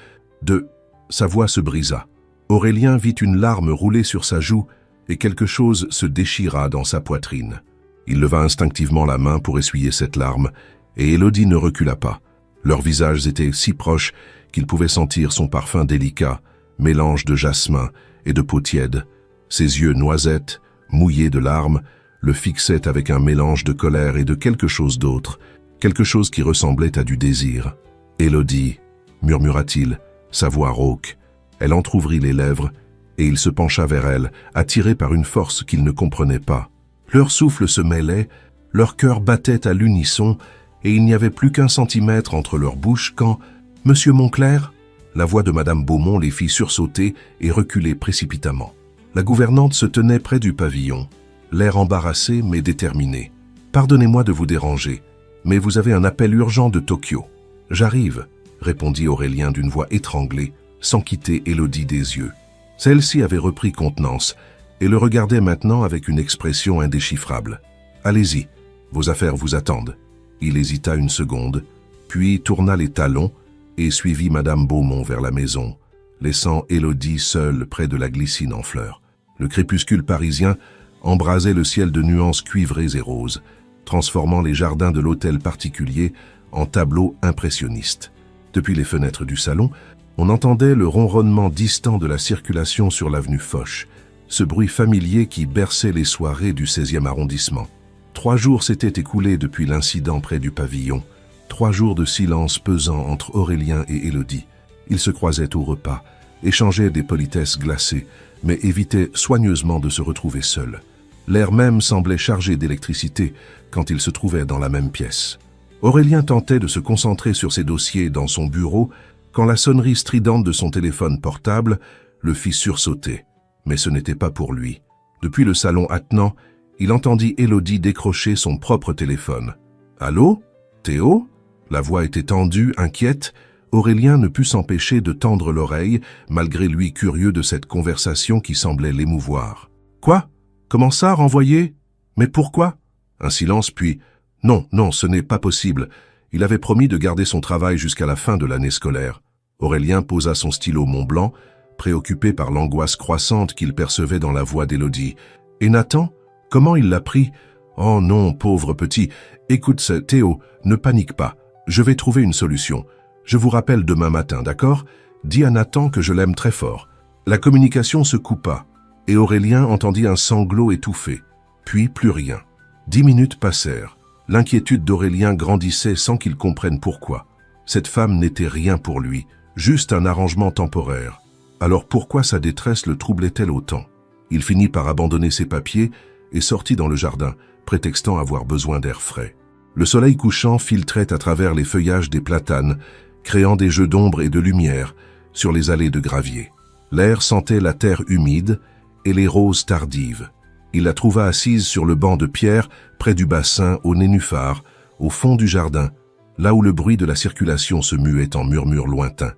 Sa voix se brisa. Aurélien vit une larme rouler sur sa joue, et quelque chose se déchira dans sa poitrine. Il leva instinctivement la main pour essuyer cette larme, et Élodie ne recula pas. Leurs visages étaient si proches qu'il pouvait sentir son parfum délicat, mélange de jasmin et de peau tiède. Ses yeux noisettes, mouillés de larmes, le fixaient avec un mélange de colère et de quelque chose d'autre, quelque chose qui ressemblait à du désir. « Élodie » murmura-t-il, sa voix rauque. Elle entr'ouvrit les lèvres, et il se pencha vers elle, attiré par une force qu'il ne comprenait pas. Leurs souffles se mêlaient, leurs cœurs battaient à l'unisson, et il n'y avait plus qu'1 centimètre entre leurs bouches quand « Monsieur Monclerc ?» La voix de Madame Beaumont les fit sursauter et reculer précipitamment. La gouvernante se tenait près du pavillon, l'air embarrassé mais déterminé. « Pardonnez-moi de vous déranger, mais vous avez un appel urgent de Tokyo. »« J'arrive », répondit Aurélien d'une voix étranglée, sans quitter Élodie des yeux. Celle-ci avait repris contenance et le regardait maintenant avec une expression indéchiffrable. « Allez-y, vos affaires vous attendent. » Il hésita une seconde, puis tourna les talons et suivit Madame Beaumont vers la maison, laissant Élodie seule près de la glycine en fleurs. Le crépuscule parisien embrasait le ciel de nuances cuivrées et roses, transformant les jardins de l'hôtel particulier en tableaux impressionnistes. Depuis les fenêtres du salon, on entendait le ronronnement distant de la circulation sur l'avenue Foch, ce bruit familier qui berçait les soirées du 16e arrondissement. 3 jours s'étaient écoulés depuis l'incident près du pavillon, 3 jours de silence pesant entre Aurélien et Élodie. Ils se croisaient au repas, échangeaient des politesses glacées, mais évitaient soigneusement de se retrouver seuls. L'air même semblait chargé d'électricité quand ils se trouvaient dans la même pièce. Aurélien tentait de se concentrer sur ses dossiers dans son bureau quand la sonnerie stridente de son téléphone portable le fit sursauter. Mais ce n'était pas pour lui. Depuis le salon attenant, il entendit Élodie décrocher son propre téléphone. « Allô? Théo ?» La voix était tendue, inquiète. Aurélien ne put s'empêcher de tendre l'oreille, malgré lui curieux de cette conversation qui semblait l'émouvoir. « Quoi? Comment ça, renvoyer? Mais pourquoi ?» Un silence, puis « Non, ce n'est pas possible. Il avait promis de garder son travail jusqu'à la fin de l'année scolaire. » Aurélien posa son stylo Montblanc, préoccupé par l'angoisse croissante qu'il percevait dans la voix d'Élodie. « Et Nathan? Comment il l'a pris? Oh non, pauvre petit. Écoute, Théo, ne panique pas. Je vais trouver une solution. Je vous rappelle demain matin, d'accord? Dis à Nathan que je l'aime très fort. » La communication se coupa, et Aurélien entendit un sanglot étouffé. Puis plus rien. 10 minutes passèrent. L'inquiétude d'Aurélien grandissait sans qu'il comprenne pourquoi. Cette femme n'était rien pour lui, juste un arrangement temporaire. Alors pourquoi sa détresse le troublait-elle autant? Il finit par abandonner ses papiers et sortit dans le jardin, prétextant avoir besoin d'air frais. Le soleil couchant filtrait à travers les feuillages des platanes, créant des jeux d'ombre et de lumière sur les allées de gravier. L'air sentait la terre humide et les roses tardives. Il la trouva assise sur le banc de pierre, près du bassin, au nénuphar, au fond du jardin, là où le bruit de la circulation se muait en murmures lointains.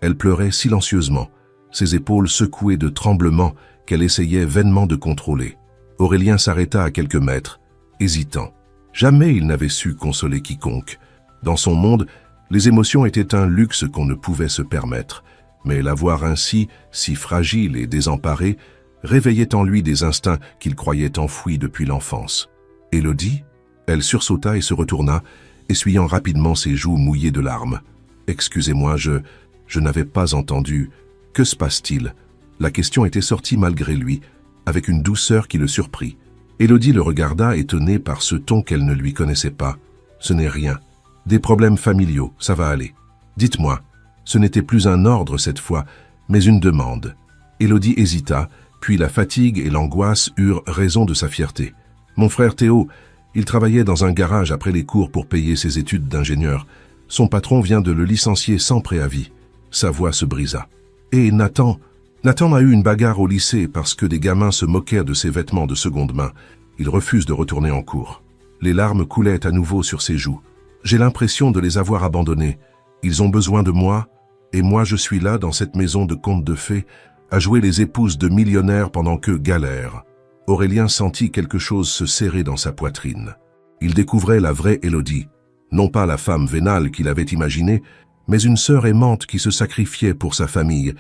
Elle pleurait silencieusement, ses épaules secouées de tremblements qu'elle essayait vainement de contrôler. Aurélien s'arrêta à quelques mètres, hésitant. Jamais il n'avait su consoler quiconque. Dans son monde, les émotions étaient un luxe qu'on ne pouvait se permettre, mais la voir ainsi, si fragile et désemparée, réveillait en lui des instincts qu'il croyait enfouis depuis l'enfance. Élodie? Elle sursauta et se retourna, essuyant rapidement ses joues mouillées de larmes. « Excusez-moi, je n'avais pas entendu. Que se passe-t-il » La question était sortie malgré lui, avec une douceur qui le surprit. Élodie le regarda, étonnée par ce ton qu'elle ne lui connaissait pas. « Ce n'est rien. Des problèmes familiaux, ça va aller. Dites-moi. » Ce n'était plus un ordre cette fois, mais une demande. Élodie hésita, puis la fatigue et l'angoisse eurent raison de sa fierté. « Mon frère Théo, il travaillait dans un garage après les cours pour payer ses études d'ingénieur. Son patron vient de le licencier sans préavis. » Sa voix se brisa. « Et Nathan a eu une bagarre au lycée parce que des gamins se moquèrent de ses vêtements de seconde main. Il refuse de retourner en cours. » Les larmes coulaient à nouveau sur ses joues. « J'ai l'impression de les avoir abandonnés. Ils ont besoin de moi, et moi je suis là dans cette maison de contes de fées, à jouer les épouses de millionnaires pendant qu'eux galèrent. » Aurélien sentit quelque chose se serrer dans sa poitrine. Il découvrait la vraie Élodie, non pas la femme vénale qu'il avait imaginée, mais une sœur aimante qui se sacrifiait pour sa famille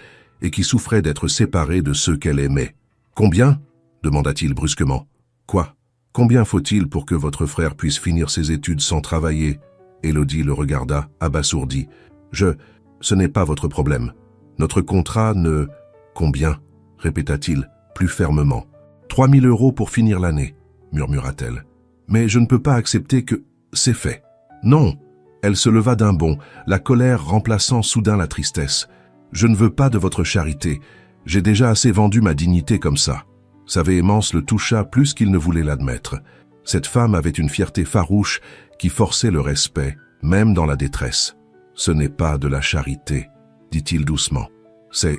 et qui souffrait d'être séparée de ceux qu'elle aimait. « Combien » demanda-t-il brusquement. « Quoi ? Combien faut-il pour que votre frère puisse finir ses études sans travailler ?» Élodie le regarda, abasourdie. « Ce n'est pas votre problème. Notre contrat ne... » « Combien » répéta-t-il, plus fermement. « 3 000 € pour finir l'année, » murmura-t-elle. « Mais je ne peux pas accepter que... C'est fait. »« Non !» Elle se leva d'un bond, la colère remplaçant soudain la tristesse. « Je ne veux pas de votre charité. J'ai déjà assez vendu ma dignité comme ça. » Sa véhémence le toucha plus qu'il ne voulait l'admettre. Cette femme avait une fierté farouche qui forçait le respect, même dans la détresse. « Ce n'est pas de la charité, » dit-il doucement. « C'est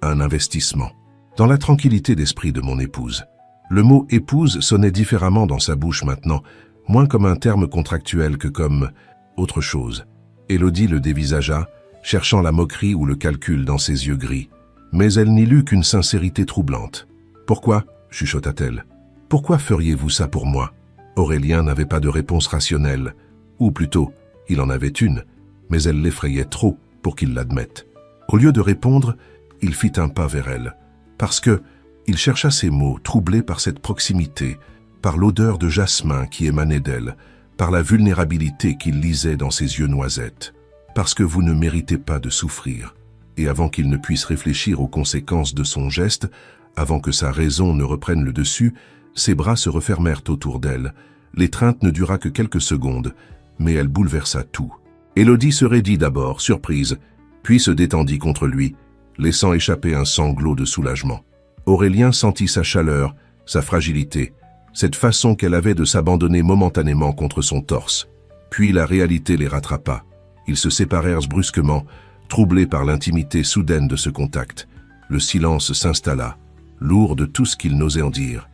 un investissement. » Dans la tranquillité d'esprit de mon épouse. Le mot « épouse » sonnait différemment dans sa bouche maintenant, moins comme un terme contractuel que comme autre chose. Élodie le dévisagea, cherchant la moquerie ou le calcul dans ses yeux gris. Mais elle n'y lut qu'une sincérité troublante. « Pourquoi » chuchota-t-elle. « Pourquoi feriez-vous ça pour moi ?» Aurélien n'avait pas de réponse rationnelle. Ou plutôt, il en avait une, mais elle l'effrayait trop pour qu'il l'admette. Au lieu de répondre, il fit un pas vers elle. Parce que, il chercha ses mots, troublé par cette proximité, par l'odeur de jasmin qui émanait d'elle, par la vulnérabilité qu'il lisait dans ses yeux noisettes. Parce que vous ne méritez pas de souffrir. Et avant qu'il ne puisse réfléchir aux conséquences de son geste, avant que sa raison ne reprenne le dessus, ses bras se refermèrent autour d'elle. L'étreinte ne dura que quelques secondes, mais elle bouleversa tout. Élodie se raidit d'abord, surprise, puis se détendit contre lui, laissant échapper un sanglot de soulagement. Aurélien sentit sa chaleur, sa fragilité, cette façon qu'elle avait de s'abandonner momentanément contre son torse. Puis la réalité les rattrapa. Ils se séparèrent brusquement, troublés par l'intimité soudaine de ce contact. Le silence s'installa, lourd de tout ce qu'il n'osait en dire.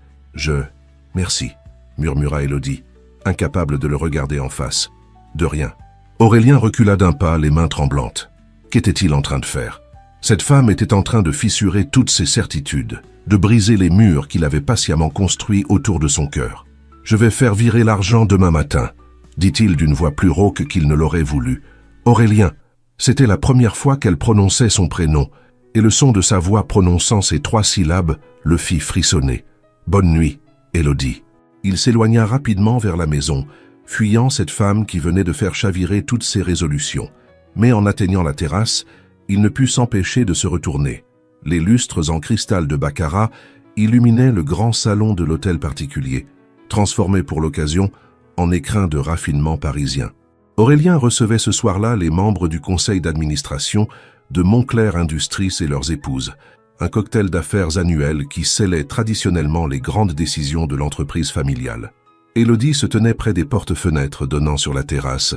« Merci » murmura Élodie, incapable de le regarder en face. « De rien. » Aurélien recula d'un pas, les mains tremblantes. Qu'était-il en train de faire? Cette femme était en train de fissurer toutes ses certitudes, de briser les murs qu'il avait patiemment construits autour de son cœur. « Je vais faire virer l'argent demain matin », dit-il d'une voix plus rauque qu'il ne l'aurait voulu. Aurélien, c'était la première fois qu'elle prononçait son prénom, et le son de sa voix prononçant ces 3 syllabes le fit frissonner. « Bonne nuit, Élodie. » Il s'éloigna rapidement vers la maison, fuyant cette femme qui venait de faire chavirer toutes ses résolutions. Mais en atteignant la terrasse, il ne put s'empêcher de se retourner. Les lustres en cristal de baccarat illuminaient le grand salon de l'hôtel particulier, transformé pour l'occasion en écrin de raffinement parisien. Aurélien recevait ce soir-là les membres du conseil d'administration de Montclair Industries et leurs épouses, un cocktail d'affaires annuel qui scellait traditionnellement les grandes décisions de l'entreprise familiale. Élodie se tenait près des portes-fenêtres donnant sur la terrasse,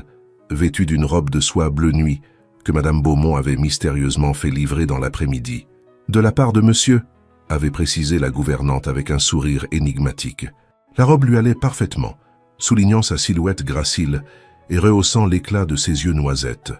vêtue d'une robe de soie bleu nuit que Madame Beaumont avait mystérieusement fait livrer dans l'après-midi. « De la part de monsieur » avait précisé la gouvernante avec un sourire énigmatique. La robe lui allait parfaitement, soulignant sa silhouette gracile et rehaussant l'éclat de ses yeux noisettes.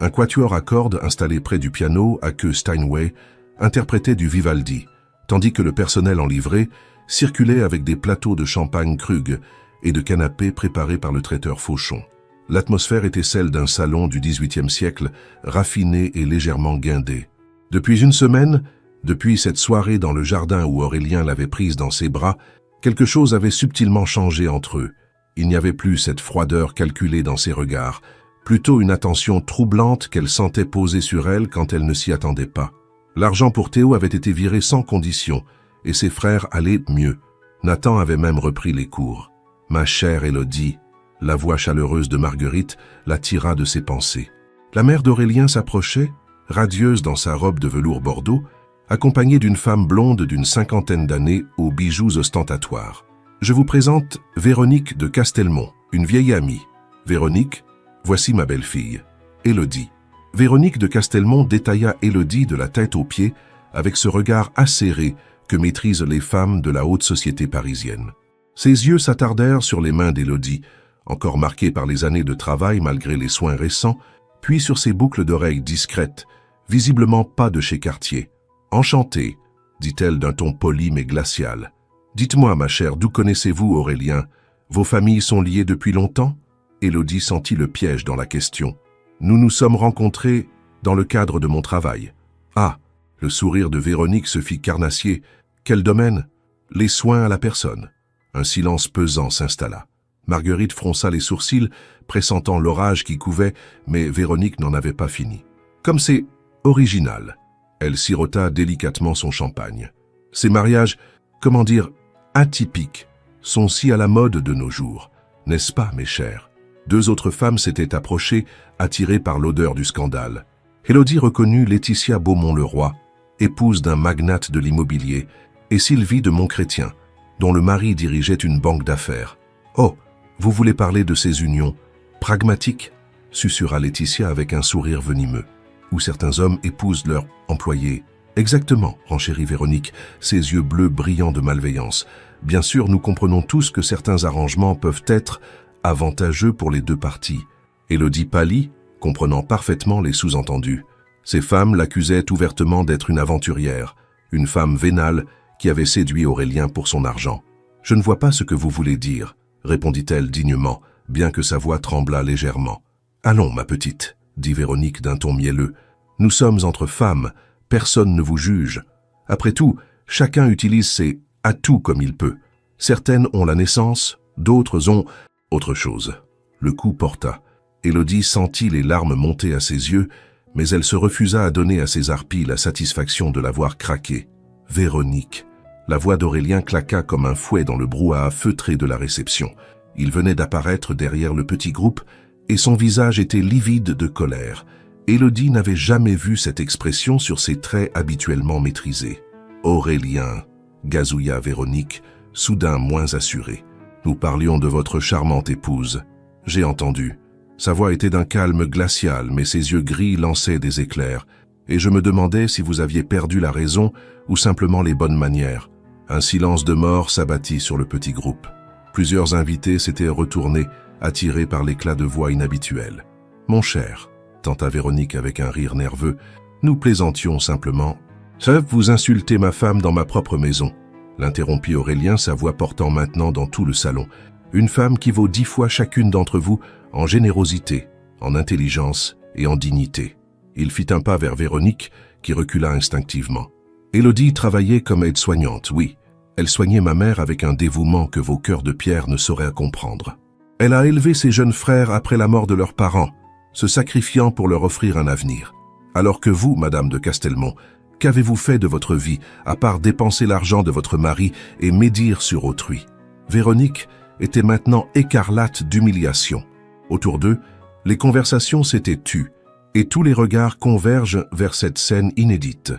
Un quatuor à cordes installé près du piano à queue Steinway interprétait du Vivaldi, tandis que le personnel en livrée circulait avec des plateaux de champagne Krug et de canapés préparés par le traiteur Fauchon. L'atmosphère était celle d'un salon du XVIIIe siècle, raffiné et légèrement guindé. Depuis une semaine, depuis cette soirée dans le jardin où Aurélien l'avait prise dans ses bras, quelque chose avait subtilement changé entre eux. Il n'y avait plus cette froideur calculée dans ses regards, plutôt une attention troublante qu'elle sentait poser sur elle quand elle ne s'y attendait pas. L'argent pour Théo avait été viré sans condition, et ses frères allaient mieux. Nathan avait même repris les cours. « Ma chère Élodie », la voix chaleureuse de Marguerite la tira de ses pensées. La mère d'Aurélien s'approchait, radieuse dans sa robe de velours bordeaux, accompagnée d'une femme blonde d'une 50aine d'années aux bijoux ostentatoires. « Je vous présente Véronique de Castelmont, une vieille amie. Véronique, voici ma belle-fille, Élodie. » Véronique de Castelmont détailla Élodie de la tête aux pieds avec ce regard acéré que maîtrisent les femmes de la haute société parisienne. Ses yeux s'attardèrent sur les mains d'Élodie, encore marquées par les années de travail malgré les soins récents, puis sur ses boucles d'oreilles discrètes, visiblement pas de chez Cartier. « Enchantée, dit-elle d'un ton poli mais glacial. Dites-moi, ma chère, d'où connaissez-vous Aurélien? Vos familles sont liées depuis longtemps ?» Élodie sentit le piège dans la question. « Nous nous sommes rencontrés dans le cadre de mon travail. »« Ah !» Le sourire de Véronique se fit carnassier. « Quel domaine ?»« Les soins à la personne. » Un silence pesant s'installa. Marguerite fronça les sourcils, pressentant l'orage qui couvait, mais Véronique n'en avait pas fini. « Comme c'est original !» Elle sirota délicatement son champagne. « Ces mariages, comment dire, atypiques, sont si à la mode de nos jours, n'est-ce pas, mes chers ?» Deux autres femmes s'étaient approchées, attirées par l'odeur du scandale. Élodie reconnut Laetitia Beaumont-le-Roi, épouse d'un magnate de l'immobilier, et Sylvie de Montchrétien, dont le mari dirigeait une banque d'affaires. « Oh, vous voulez parler de ces unions pragmatiques ?» susurra Laetitia avec un sourire venimeux. « Où certains hommes épousent leurs employés. »« Exactement, renchérit Véronique, ses yeux bleus brillants de malveillance. Bien sûr, nous comprenons tous que certains arrangements peuvent être avantageux pour les deux parties. » Élodie pâlit, comprenant parfaitement les sous-entendus. Ces femmes l'accusaient ouvertement d'être une aventurière, une femme vénale qui avait séduit Aurélien pour son argent. « Je ne vois pas ce que vous voulez dire, » répondit-elle dignement, bien que sa voix tremblât légèrement. « Allons, ma petite, » dit Véronique d'un ton mielleux. « Nous sommes entre femmes, personne ne vous juge. Après tout, chacun utilise ses atouts comme il peut. Certaines ont la naissance, d'autres ont autre chose. » Le coup porta. Élodie sentit les larmes monter à ses yeux, mais elle se refusa à donner à ses harpies la satisfaction de l'avoir craqué. « Véronique !» La voix d'Aurélien claqua comme un fouet dans le brouhaha feutré de la réception. Il venait d'apparaître derrière le petit groupe et son visage était livide de colère. Élodie n'avait jamais vu cette expression sur ses traits habituellement maîtrisés. « Aurélien !» gazouilla Véronique, soudain moins assurée. « Nous parlions de votre charmante épouse. J'ai entendu. » Sa voix était d'un calme glacial, mais ses yeux gris lançaient des éclairs. Et je me demandais si vous aviez perdu la raison ou simplement les bonnes manières. Un silence de mort s'abattit sur le petit groupe. Plusieurs invités s'étaient retournés, attirés par l'éclat de voix inhabituel. « Mon cher », tenta Véronique avec un rire nerveux, « nous plaisantions simplement. »« Ça, vous insultez ma femme dans ma propre maison », l'interrompit Aurélien, sa voix portant maintenant dans tout le salon. « Une femme qui vaut 10 fois chacune d'entre vous en générosité, en intelligence et en dignité. » Il fit un pas vers Véronique, qui recula instinctivement. Élodie travaillait comme aide-soignante, oui. Elle soignait ma mère avec un dévouement que vos cœurs de pierre ne sauraient comprendre. Elle a élevé ses jeunes frères après la mort de leurs parents, se sacrifiant pour leur offrir un avenir. Alors que vous, Madame de Castelmont, qu'avez-vous fait de votre vie, à part dépenser l'argent de votre mari et médire sur autrui? Véronique était maintenant écarlate d'humiliation. Autour d'eux, les conversations s'étaient tues, et tous les regards convergent vers cette scène inédite.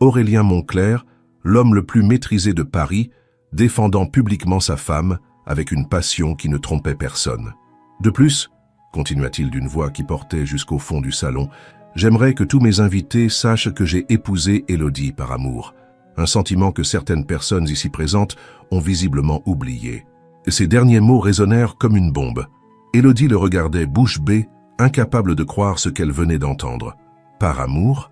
Aurélien Monclerc, l'homme le plus maîtrisé de Paris, défendant publiquement sa femme avec une passion qui ne trompait personne. De plus, continua-t-il d'une voix qui portait jusqu'au fond du salon, j'aimerais que tous mes invités sachent que j'ai épousé Élodie par amour, un sentiment que certaines personnes ici présentes ont visiblement oublié. Ces derniers mots résonnèrent comme une bombe. Élodie le regardait bouche bée, incapable de croire ce qu'elle venait d'entendre. Par amour?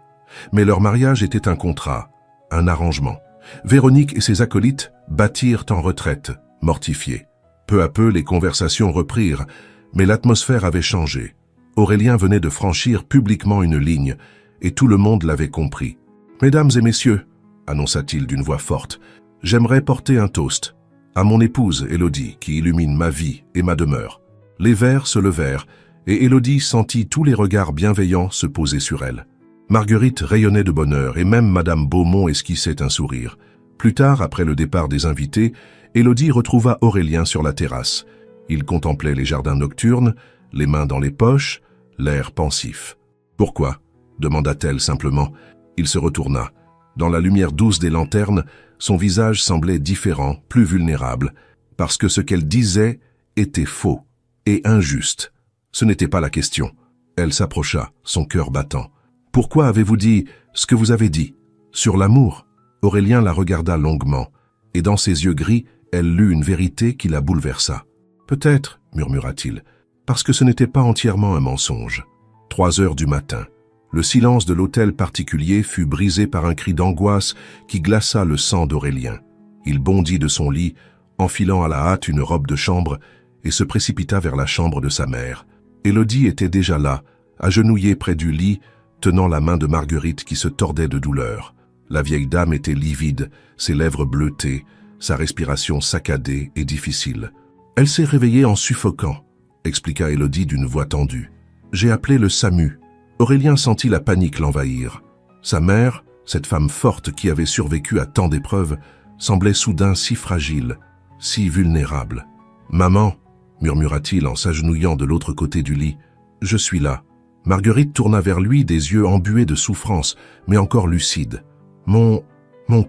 Mais leur mariage était un contrat, un arrangement. Véronique et ses acolytes battirent en retraite, mortifiés. Peu à peu, les conversations reprirent, mais l'atmosphère avait changé. Aurélien venait de franchir publiquement une ligne, et tout le monde l'avait compris. « Mesdames et messieurs, » annonça-t-il d'une voix forte, « j'aimerais porter un toast à mon épouse Élodie, qui illumine ma vie et ma demeure. » Les verres se levèrent, et Élodie sentit tous les regards bienveillants se poser sur elle. Marguerite rayonnait de bonheur, et même Madame Beaumont esquissait un sourire. Plus tard, après le départ des invités, Élodie retrouva Aurélien sur la terrasse. Il contemplait les jardins nocturnes, les mains dans les poches, l'air pensif. « Pourquoi ?» demanda-t-elle simplement. Il se retourna. Dans la lumière douce des lanternes, son visage semblait différent, plus vulnérable, parce que ce qu'elle disait était faux et injuste. Ce n'était pas la question. Elle s'approcha, son cœur battant. « Pourquoi avez-vous dit ce que vous avez dit? Sur l'amour ?» Aurélien la regarda longuement, et dans ses yeux gris, elle lut une vérité qui la bouleversa. « Peut-être, » murmura-t-il, « parce que ce n'était pas entièrement un mensonge. » 3 heures du matin. Le silence de l'hôtel particulier fut brisé par un cri d'angoisse qui glaça le sang d'Aurélien. Il bondit de son lit, enfilant à la hâte une robe de chambre, et se précipita vers la chambre de sa mère. Élodie était déjà là, agenouillée près du lit, tenant la main de Marguerite qui se tordait de douleur. La vieille dame était livide, ses lèvres bleutées, sa respiration saccadée et difficile. « Elle s'est réveillée en suffoquant », expliqua Élodie d'une voix tendue. « J'ai appelé le SAMU. » Aurélien sentit la panique l'envahir. Sa mère, cette femme forte qui avait survécu à tant d'épreuves, semblait soudain si fragile, si vulnérable. « Maman », murmura-t-il en s'agenouillant de l'autre côté du lit, « je suis là. » Marguerite tourna vers lui des yeux embués de souffrance, mais encore lucides. « Mon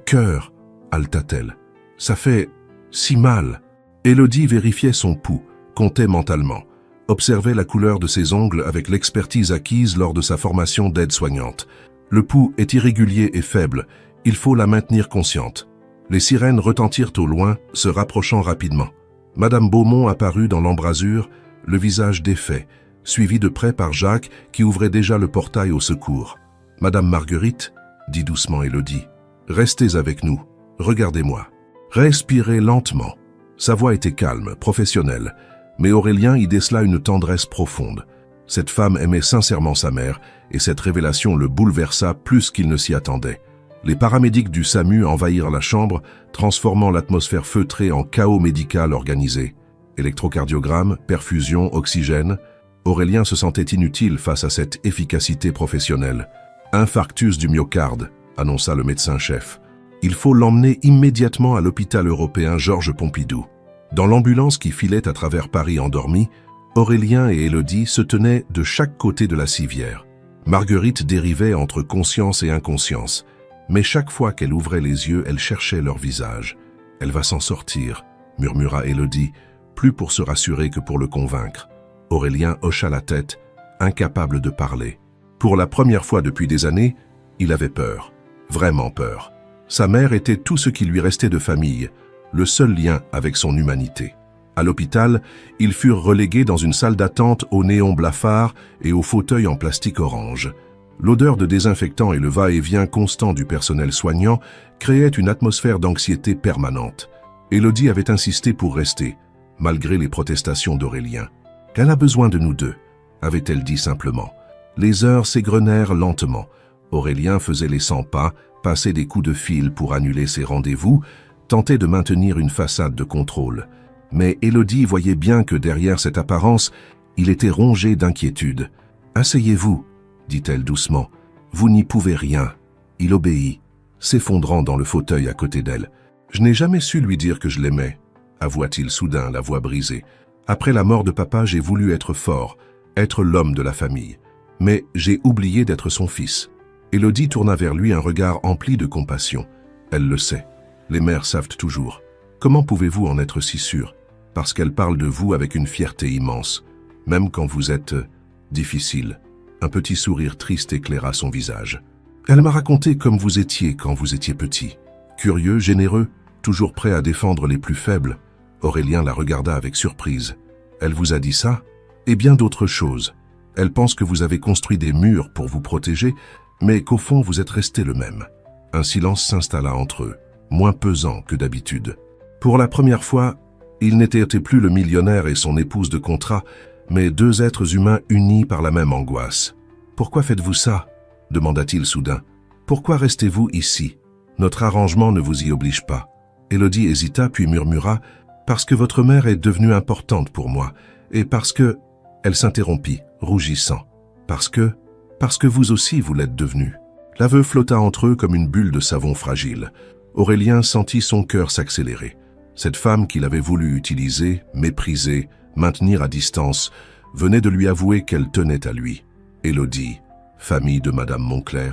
cœur » haleta-t-elle. « Ça fait si mal. » Élodie vérifiait son pouls, comptait mentalement, observait la couleur de ses ongles avec l'expertise acquise lors de sa formation d'aide-soignante. Le pouls est irrégulier et faible, il faut la maintenir consciente. Les sirènes retentirent au loin, se rapprochant rapidement. Madame Beaumont apparut dans l'embrasure, le visage défait, suivi de près par Jacques qui ouvrait déjà le portail au secours. « Madame Marguerite, » dit doucement Élodie, « restez avec nous, regardez-moi. » Respirez lentement. Sa voix était calme, professionnelle, mais Aurélien y décela une tendresse profonde. Cette femme aimait sincèrement sa mère, et cette révélation le bouleversa plus qu'il ne s'y attendait. Les paramédics du SAMU envahirent la chambre, transformant l'atmosphère feutrée en chaos médical organisé. Électrocardiogramme, perfusion, oxygène. Aurélien se sentait inutile face à cette efficacité professionnelle. « Infarctus du myocarde », annonça le médecin-chef. « Il faut l'emmener immédiatement à l'hôpital européen Georges Pompidou. » Dans l'ambulance qui filait à travers Paris endormi, Aurélien et Élodie se tenaient de chaque côté de la civière. Marguerite dérivait entre conscience et inconscience, mais chaque fois qu'elle ouvrait les yeux, elle cherchait leur visage. « Elle va s'en sortir », murmura Élodie, plus pour se rassurer que pour le convaincre. Aurélien hocha la tête, incapable de parler. Pour la première fois depuis des années, il avait peur, vraiment peur. Sa mère était tout ce qui lui restait de famille, le seul lien avec son humanité. À l'hôpital, ils furent relégués dans une salle d'attente aux néons blafards et aux fauteuils en plastique orange. L'odeur de désinfectant et le va-et-vient constant du personnel soignant créaient une atmosphère d'anxiété permanente. Élodie avait insisté pour rester, malgré les protestations d'Aurélien. « Elle a besoin de nous deux », avait-elle dit simplement. Les heures s'égrenèrent lentement. Aurélien faisait les 100 pas, passait des coups de fil pour annuler ses rendez-vous, tentait de maintenir une façade de contrôle. Mais Élodie voyait bien que derrière cette apparence, il était rongé d'inquiétude. « Asseyez-vous », dit-elle doucement. « Vous n'y pouvez rien. » Il obéit, s'effondrant dans le fauteuil à côté d'elle. « Je n'ai jamais su lui dire que je l'aimais, » avoua-t-il soudain, la voix brisée. « Après la mort de papa, j'ai voulu être fort, être l'homme de la famille. Mais j'ai oublié d'être son fils. » Élodie tourna vers lui un regard empli de compassion. Elle le sait. Les mères savent toujours. Comment pouvez-vous en être si sûr? Parce qu'elle parle de vous avec une fierté immense, même quand vous êtes difficile. Un petit sourire triste éclaira son visage. Elle m'a raconté comme vous étiez quand vous étiez petit. Curieux, généreux, toujours prêt à défendre les plus faibles. Aurélien la regarda avec surprise. Elle vous a dit ça? Et bien d'autres choses. Elle pense que vous avez construit des murs pour vous protéger, mais qu'au fond vous êtes resté le même. Un silence s'installa entre eux, moins pesant que d'habitude. Pour la première fois, il n'était plus le millionnaire et son épouse de contrat, mais deux êtres humains unis par la même angoisse. « Pourquoi faites-vous ça ?» demanda-t-il soudain. « Pourquoi restez-vous ici? Notre arrangement ne vous y oblige pas. » Élodie hésita puis murmura « Parce que votre mère est devenue importante pour moi, et parce que… » Elle s'interrompit, rougissant. « Parce que vous aussi vous l'êtes devenu. » L'aveu flotta entre eux comme une bulle de savon fragile. Aurélien sentit son cœur s'accélérer. Cette femme qu'il avait voulu utiliser, mépriser, maintenir à distance, venait de lui avouer qu'elle tenait à lui. Élodie, famille de Madame Moncler,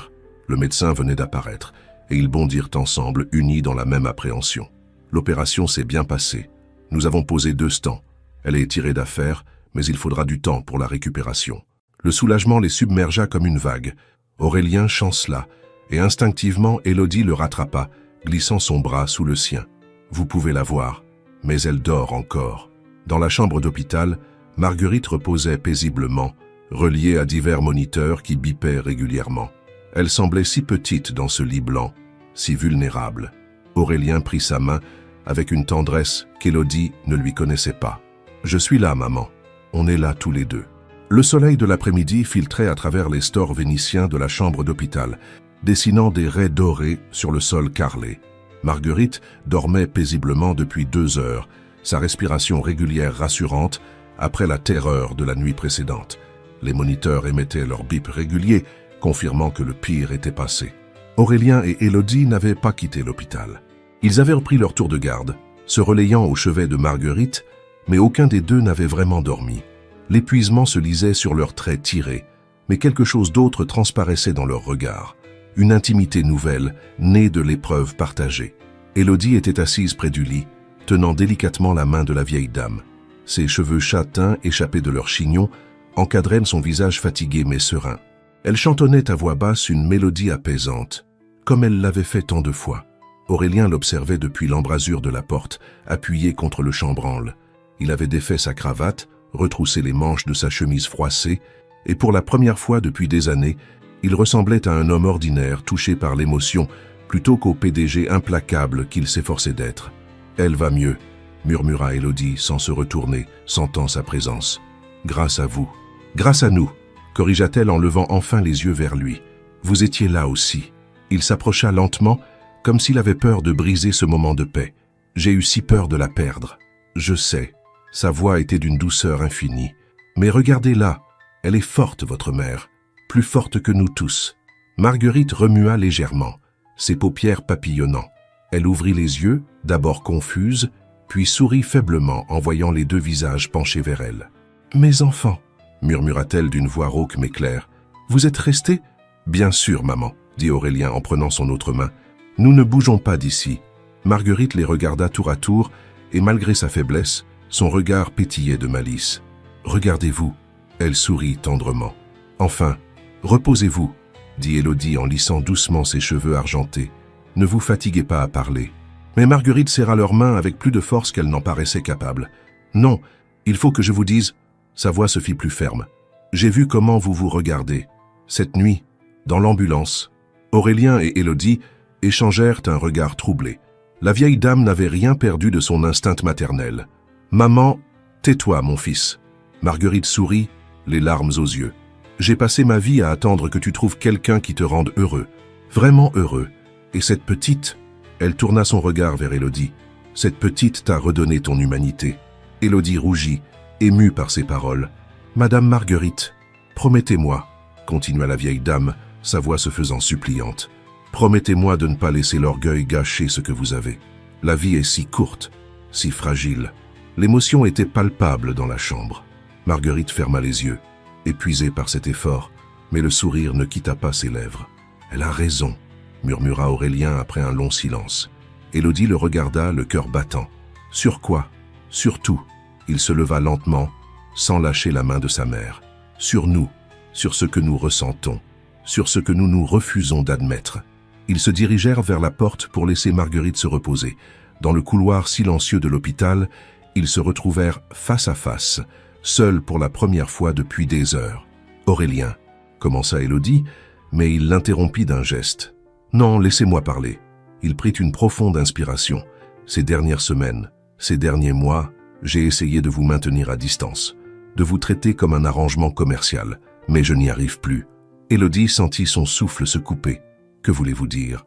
le médecin venait d'apparaître, et ils bondirent ensemble, unis dans la même appréhension. L'opération s'est bien passée. Nous avons posé 2 stents. Elle est tirée d'affaire, mais il faudra du temps pour la récupération. Le soulagement les submergea comme une vague. Aurélien chancela, et instinctivement Élodie le rattrapa, glissant son bras sous le sien. Vous pouvez la voir, mais elle dort encore. Dans la chambre d'hôpital, Marguerite reposait paisiblement, reliée à divers moniteurs qui bipaient régulièrement. Elle semblait si petite dans ce lit blanc, si vulnérable. Aurélien prit sa main avec une tendresse qu'Élodie ne lui connaissait pas. « Je suis là, maman. On est là tous les deux. » Le soleil de l'après-midi filtrait à travers les stores vénitiens de la chambre d'hôpital, dessinant des raies dorées sur le sol carrelé. Marguerite dormait paisiblement depuis 2 heures, sa respiration régulière rassurante après la terreur de la nuit précédente. Les moniteurs émettaient leur bip régulier, confirmant que le pire était passé. Aurélien et Élodie n'avaient pas quitté l'hôpital. Ils avaient repris leur tour de garde, se relayant au chevet de Marguerite, mais aucun des deux n'avait vraiment dormi. L'épuisement se lisait sur leurs traits tirés, mais quelque chose d'autre transparaissait dans leur regard. Une intimité nouvelle, née de l'épreuve partagée. Élodie était assise près du lit, tenant délicatement la main de la vieille dame. Ses cheveux châtains, échappés de leur chignon, encadraient son visage fatigué mais serein. Elle chantonnait à voix basse une mélodie apaisante, comme elle l'avait fait tant de fois. Aurélien l'observait depuis l'embrasure de la porte, appuyé contre le chambranle. Il avait défait sa cravate, retroussé les manches de sa chemise froissée, et pour la première fois depuis des années, il ressemblait à un homme ordinaire touché par l'émotion, plutôt qu'au PDG implacable qu'il s'efforçait d'être. « Elle va mieux », murmura Élodie sans se retourner, sentant sa présence. « Grâce à vous. Grâce à nous », corrigea-t-elle en levant enfin les yeux vers lui. « Vous étiez là aussi. » Il s'approcha lentement, comme s'il avait peur de briser ce moment de paix. « J'ai eu si peur de la perdre. Je sais. » Sa voix était d'une douceur infinie. « Mais regardez-la, elle est forte, votre mère, plus forte que nous tous. » Marguerite remua légèrement, ses paupières papillonnant. Elle ouvrit les yeux, d'abord confuse, puis sourit faiblement en voyant les 2 visages penchés vers elle. « Mes enfants, » murmura-t-elle d'une voix rauque mais claire. « Vous êtes restés ?»« Bien sûr, maman, » dit Aurélien en prenant son autre main. « Nous ne bougeons pas d'ici. » Marguerite les regarda tour à tour, et malgré sa faiblesse, son regard pétillait de malice. « Regardez-vous. » Elle sourit tendrement. « Enfin, reposez-vous, » dit Élodie en lissant doucement ses cheveux argentés. « Ne vous fatiguez pas à parler. » Mais Marguerite serra leurs mains avec plus de force qu'elle n'en paraissait capable. « Non, il faut que je vous dise… » Sa voix se fit plus ferme. « J'ai vu comment vous vous regardez. Cette nuit, dans l'ambulance. » Aurélien et Élodie échangèrent un regard troublé. La vieille dame n'avait rien perdu de son instinct maternel. « Maman, tais-toi, mon fils. » Marguerite sourit, les larmes aux yeux. « J'ai passé ma vie à attendre que tu trouves quelqu'un qui te rende heureux. Vraiment heureux. Et cette petite… » Elle tourna son regard vers Élodie. « Cette petite t'a redonné ton humanité. » Élodie rougit, émue par ces paroles. « Madame Marguerite, promettez-moi, » continua la vieille dame, sa voix se faisant suppliante. « Promettez-moi de ne pas laisser l'orgueil gâcher ce que vous avez. La vie est si courte, si fragile. » L'émotion était palpable dans la chambre. Marguerite ferma les yeux, épuisée par cet effort, mais le sourire ne quitta pas ses lèvres. « Elle a raison », murmura Aurélien après un long silence. Élodie le regarda, le cœur battant. « Sur quoi ?»« Sur tout. » Il se leva lentement, sans lâcher la main de sa mère. « Sur nous, sur ce que nous ressentons, sur ce que nous nous refusons d'admettre. » Ils se dirigèrent vers la porte pour laisser Marguerite se reposer. Dans le couloir silencieux de l'hôpital, ils se retrouvèrent face à face, seuls pour la première fois depuis des heures. Aurélien, commença Élodie, mais il l'interrompit d'un geste. Non, laissez-moi parler. Il prit une profonde inspiration. Ces dernières semaines, ces derniers mois, j'ai essayé de vous maintenir à distance, de vous traiter comme un arrangement commercial, mais je n'y arrive plus. Élodie sentit son souffle se couper. Que voulez-vous dire?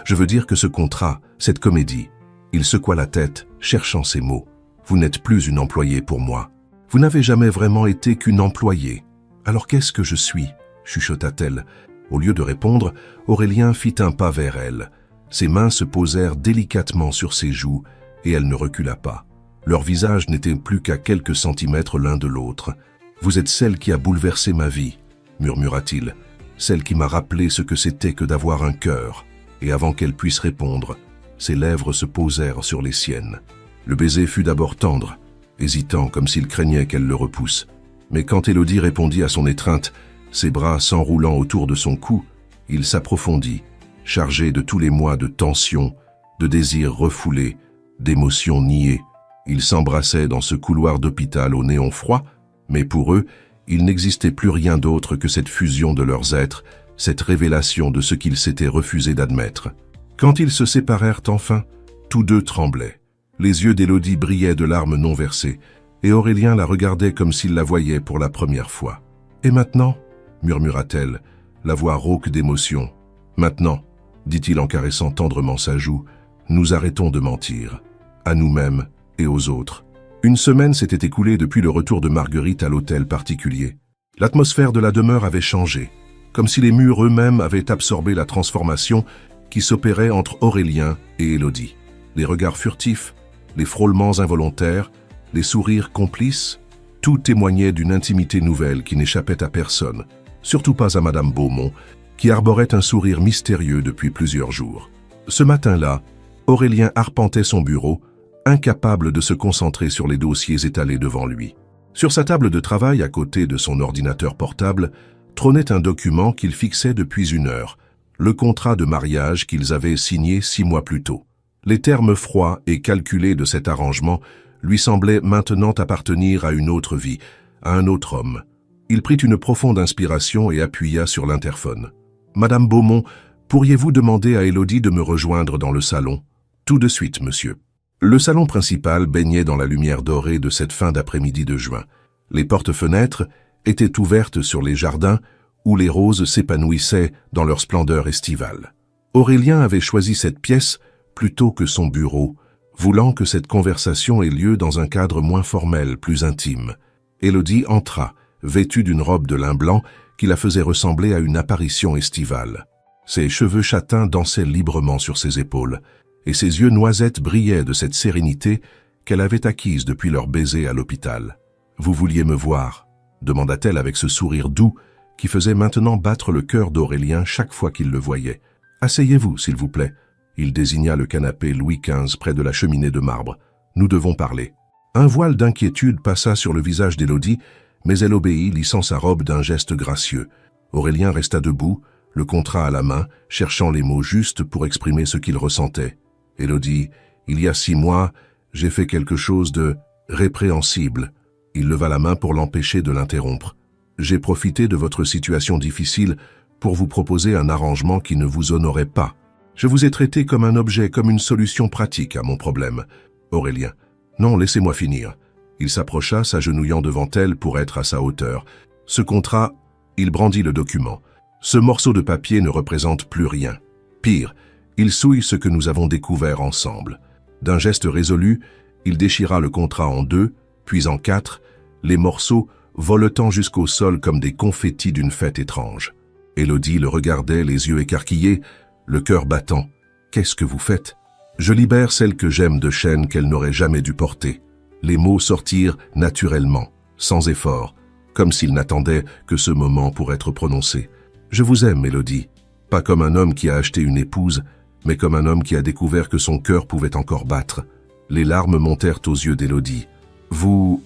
Je veux dire que ce contrat, cette comédie, il secoua la tête, cherchant ses mots. Vous n'êtes plus une employée pour moi. Vous n'avez jamais vraiment été qu'une employée. Alors qu'est-ce que je suis? Chuchota-t-elle. Au lieu de répondre, Aurélien fit un pas vers elle. Ses mains se posèrent délicatement sur ses joues et elle ne recula pas. Leurs visages n'étaient plus qu'à quelques centimètres l'un de l'autre. « Vous êtes celle qui a bouleversé ma vie », murmura-t-il. « Celle qui m'a rappelé ce que c'était que d'avoir un cœur. » Et avant qu'elle puisse répondre, ses lèvres se posèrent sur les siennes. Le baiser fut d'abord tendre, hésitant comme s'il craignait qu'elle le repousse. Mais quand Élodie répondit à son étreinte, ses bras s'enroulant autour de son cou, il s'approfondit, chargé de tous les mois de tension, de désirs refoulés, d'émotions niées. Ils s'embrassaient dans ce couloir d'hôpital au néon froid, mais pour eux, il n'existait plus rien d'autre que cette fusion de leurs êtres, cette révélation de ce qu'ils s'étaient refusé d'admettre. Quand ils se séparèrent enfin, tous deux tremblaient. Les yeux d'Élodie brillaient de larmes non versées, et Aurélien la regardait comme s'il la voyait pour la première fois. « Et maintenant » murmura-t-elle, la voix rauque d'émotion. « Maintenant » dit-il en caressant tendrement sa joue, « nous arrêtons de mentir, à nous-mêmes et aux autres. » Une semaine s'était écoulée depuis le retour de Marguerite à l'hôtel particulier. L'atmosphère de la demeure avait changé, comme si les murs eux-mêmes avaient absorbé la transformation qui s'opérait entre Aurélien et Élodie. Les regards furtifs, les frôlements involontaires, les sourires complices, tout témoignait d'une intimité nouvelle qui n'échappait à personne, surtout pas à Madame Beaumont, qui arborait un sourire mystérieux depuis plusieurs jours. Ce matin-là, Aurélien arpentait son bureau, incapable de se concentrer sur les dossiers étalés devant lui. Sur sa table de travail, à côté de son ordinateur portable, trônait un document qu'il fixait depuis 1 heure, le contrat de mariage qu'ils avaient signé 6 mois plus tôt. Les termes froids et calculés de cet arrangement lui semblaient maintenant appartenir à une autre vie, à un autre homme. Il prit une profonde inspiration et appuya sur l'interphone. « Madame Beaumont, pourriez-vous demander à Élodie de me rejoindre dans le salon ? » « Tout de suite, monsieur. » Le salon principal baignait dans la lumière dorée de cette fin d'après-midi de juin. Les portes-fenêtres étaient ouvertes sur les jardins où les roses s'épanouissaient dans leur splendeur estivale. Aurélien avait choisi cette pièce plutôt que son bureau, voulant que cette conversation ait lieu dans un cadre moins formel, plus intime. Élodie entra, vêtue d'une robe de lin blanc qui la faisait ressembler à une apparition estivale. Ses cheveux châtains dansaient librement sur ses épaules, et ses yeux noisettes brillaient de cette sérénité qu'elle avait acquise depuis leur baiser à l'hôpital. « Vous vouliez me voir ?» demanda-t-elle avec ce sourire doux qui faisait maintenant battre le cœur d'Aurélien chaque fois qu'il le voyait. « Asseyez-vous, s'il vous plaît. » Il désigna le canapé Louis XV près de la cheminée de marbre. « Nous devons parler. » Un voile d'inquiétude passa sur le visage d'Élodie, mais elle obéit, lissant sa robe d'un geste gracieux. Aurélien resta debout, le contrat à la main, cherchant les mots justes pour exprimer ce qu'il ressentait. Élodie, il y a 6 mois, j'ai fait quelque chose de répréhensible. Il leva la main pour l'empêcher de l'interrompre. J'ai profité de votre situation difficile pour vous proposer un arrangement qui ne vous honorait pas. Je vous ai traité comme un objet, comme une solution pratique à mon problème. Aurélien, non, laissez-moi finir. Il s'approcha, s'agenouillant devant elle pour être à sa hauteur. Ce contrat, il brandit le document. Ce morceau de papier ne représente plus rien. Pire, il souille ce que nous avons découvert ensemble. D'un geste résolu, il déchira le contrat en 2, puis en 4, les morceaux voletant jusqu'au sol comme des confettis d'une fête étrange. Élodie le regardait, les yeux écarquillés, le cœur battant. « Qu'est-ce que vous faites ?»« Je libère celle que j'aime de chaînes qu'elle n'aurait jamais dû porter. » Les mots sortirent naturellement, sans effort, comme s'il n'attendait que ce moment pour être prononcé. « Je vous aime, Élodie. Pas comme un homme qui a acheté une épouse, mais comme un homme qui a découvert que son cœur pouvait encore battre. » Les larmes montèrent aux yeux d'Élodie. « Vous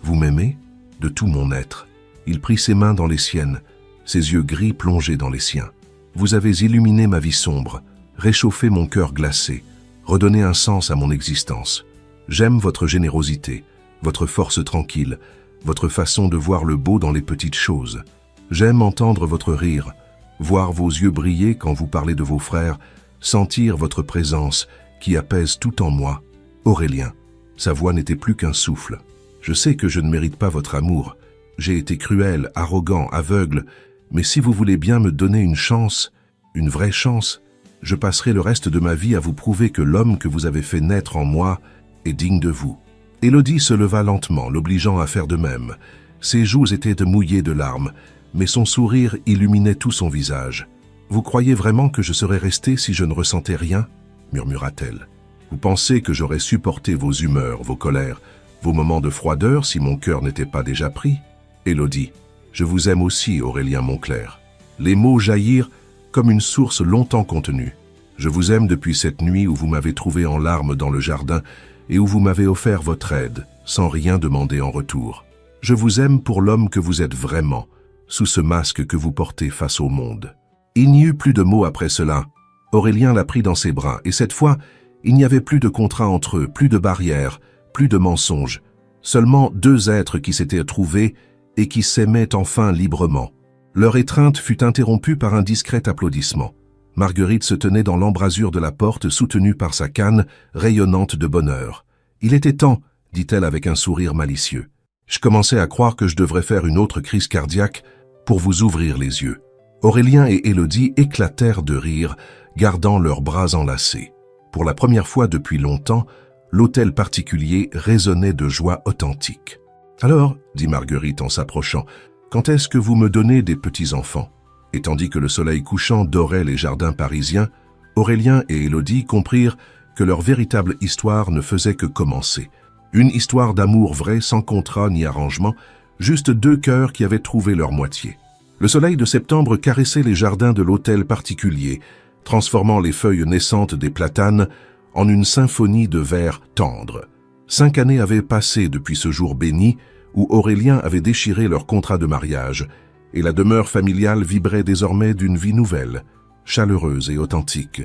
m'aimez ?» De tout mon être. Il prit ses mains dans les siennes, ses yeux gris plongés dans les siens. « Vous avez illuminé ma vie sombre, réchauffé mon cœur glacé, redonné un sens à mon existence. J'aime votre générosité, votre force tranquille, votre façon de voir le beau dans les petites choses. J'aime entendre votre rire, voir vos yeux briller quand vous parlez de vos frères, sentir votre présence qui apaise tout en moi. Aurélien. Sa voix n'était plus qu'un souffle. Je sais que je ne mérite pas votre amour. J'ai été cruel, arrogant, aveugle, mais si vous voulez bien me donner une chance, une vraie chance, je passerai le reste de ma vie à vous prouver que l'homme que vous avez fait naître en moi est digne de vous. Élodie se leva lentement, l'obligeant à faire de même. Ses joues étaient mouillées de larmes, mais son sourire illuminait tout son visage. « Vous croyez vraiment que je serais resté si je ne ressentais rien ?» murmura-t-elle. « Vous pensez que j'aurais supporté vos humeurs, vos colères, vos moments de froideur si mon cœur n'était pas déjà pris ?» Élodie, je vous aime aussi, Aurélien Monclerc. Les mots jaillirent comme une source longtemps contenue. Je vous aime depuis cette nuit où vous m'avez trouvé en larmes dans le jardin et où vous m'avez offert votre aide, sans rien demander en retour. Je vous aime pour l'homme que vous êtes vraiment, sous ce masque que vous portez face au monde. Il n'y eut plus de mots après cela. Aurélien la prit dans ses bras, et cette fois, il n'y avait plus de contrat entre eux, plus de barrières, plus de mensonges. Seulement deux êtres qui s'étaient trouvés et qui s'aimaient enfin librement. Leur étreinte fut interrompue par un discret applaudissement. Marguerite se tenait dans l'embrasure de la porte, soutenue par sa canne, rayonnante de bonheur. « Il était temps », dit-elle avec un sourire malicieux. Je commençais à croire que je devrais faire une autre crise cardiaque pour vous ouvrir les yeux. Aurélien et Élodie éclatèrent de rire, gardant leurs bras enlacés. Pour la première fois depuis longtemps, l'hôtel particulier résonnait de joie authentique. « Alors, dit Marguerite en s'approchant, quand est-ce que vous me donnez des petits-enfants » Et tandis que le soleil couchant dorait les jardins parisiens, Aurélien et Élodie comprirent que leur véritable histoire ne faisait que commencer. Une histoire d'amour vrai, sans contrat ni arrangement, juste deux cœurs qui avaient trouvé leur moitié. Le soleil de septembre caressait les jardins de l'hôtel particulier, transformant les feuilles naissantes des platanes en une symphonie de vers tendres. 5 années avaient passé depuis ce jour béni où Aurélien avait déchiré leur contrat de mariage, et la demeure familiale vibrait désormais d'une vie nouvelle, chaleureuse et authentique.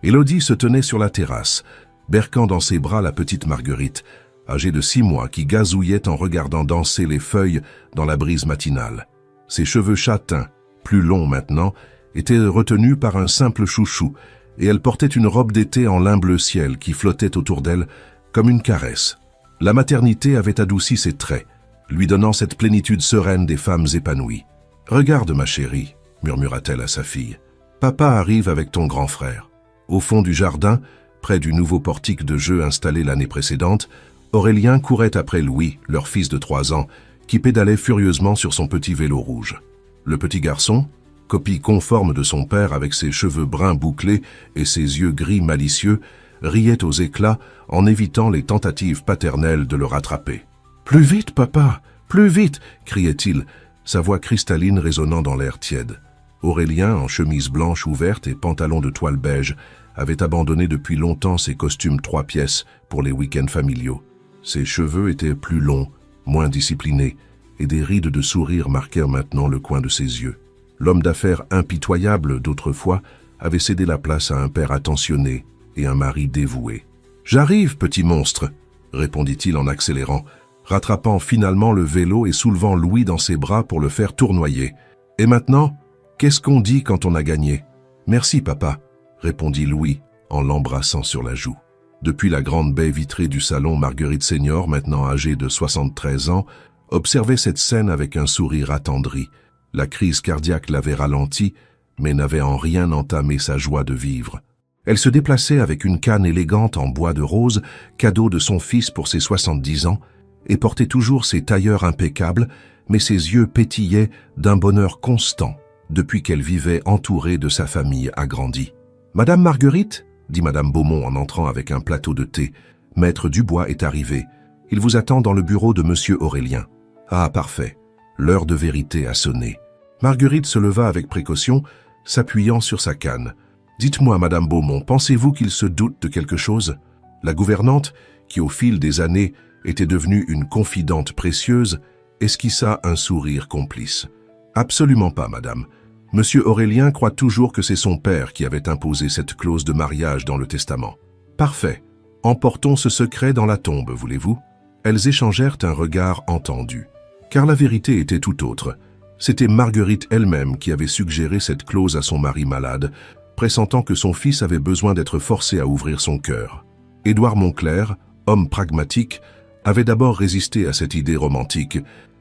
Élodie se tenait sur la terrasse, berçant dans ses bras la petite Marguerite, âgée de 6 mois, qui gazouillait en regardant danser les feuilles dans la brise matinale. Ses cheveux châtains, plus longs maintenant, étaient retenus par un simple chouchou, et elle portait une robe d'été en lin bleu ciel qui flottait autour d'elle comme une caresse. La maternité avait adouci ses traits, lui donnant cette plénitude sereine des femmes épanouies. « Regarde, ma chérie, » murmura-t-elle à sa fille. « Papa arrive avec ton grand frère. » Au fond du jardin, près du nouveau portique de jeu installé l'année précédente, Aurélien courait après Louis, leur fils de 3 ans, qui pédalait furieusement sur son petit vélo rouge. Le petit garçon, copie conforme de son père avec ses cheveux bruns bouclés et ses yeux gris malicieux, riait aux éclats en évitant les tentatives paternelles de le rattraper. « Plus vite, papa, plus vite !» criait-il, sa voix cristalline résonnant dans l'air tiède. Aurélien, en chemise blanche ouverte et pantalon de toile beige, avait abandonné depuis longtemps ses costumes 3 pièces pour les week-ends familiaux. Ses cheveux étaient plus longs, moins disciplinés, et des rides de sourire marquèrent maintenant le coin de ses yeux. L'homme d'affaires impitoyable d'autrefois avait cédé la place à un père attentionné et un mari dévoué. « J'arrive, petit monstre !» répondit-il en accélérant, rattrapant finalement le vélo et soulevant Louis dans ses bras pour le faire tournoyer. « Et maintenant, qu'est-ce qu'on dit quand on a gagné ?»« Merci, papa !» répondit Louis en l'embrassant sur la joue. Depuis la grande baie vitrée du salon, Marguerite Senior, maintenant âgée de 73 ans, observait cette scène avec un sourire attendri. La crise cardiaque l'avait ralentie, mais n'avait en rien entamé sa joie de vivre. Elle se déplaçait avec une canne élégante en bois de rose, cadeau de son fils pour ses 70 ans, et portait toujours ses tailleurs impeccables, mais ses yeux pétillaient d'un bonheur constant depuis qu'elle vivait entourée de sa famille agrandie. « Madame Marguerite ?» dit Madame Beaumont en entrant avec un plateau de thé. « Maître Dubois est arrivé. Il vous attend dans le bureau de Monsieur Aurélien. »« Ah, parfait. L'heure de vérité a sonné. » Marguerite se leva avec précaution, s'appuyant sur sa canne. « Dites-moi, Madame Beaumont, pensez-vous qu'il se doute de quelque chose ?» La gouvernante, qui au fil des années était devenue une confidente précieuse, esquissa un sourire complice. « Absolument pas, madame. Monsieur Aurélien croit toujours que c'est son père qui avait imposé cette clause de mariage dans le testament. Parfait. Emportons ce secret dans la tombe, voulez-vous ?» Elles échangèrent un regard entendu. Car la vérité était tout autre. C'était Marguerite elle-même qui avait suggéré cette clause à son mari malade, pressentant que son fils avait besoin d'être forcé à ouvrir son cœur. Édouard Moncler, homme pragmatique, avait d'abord résisté à cette idée romantique,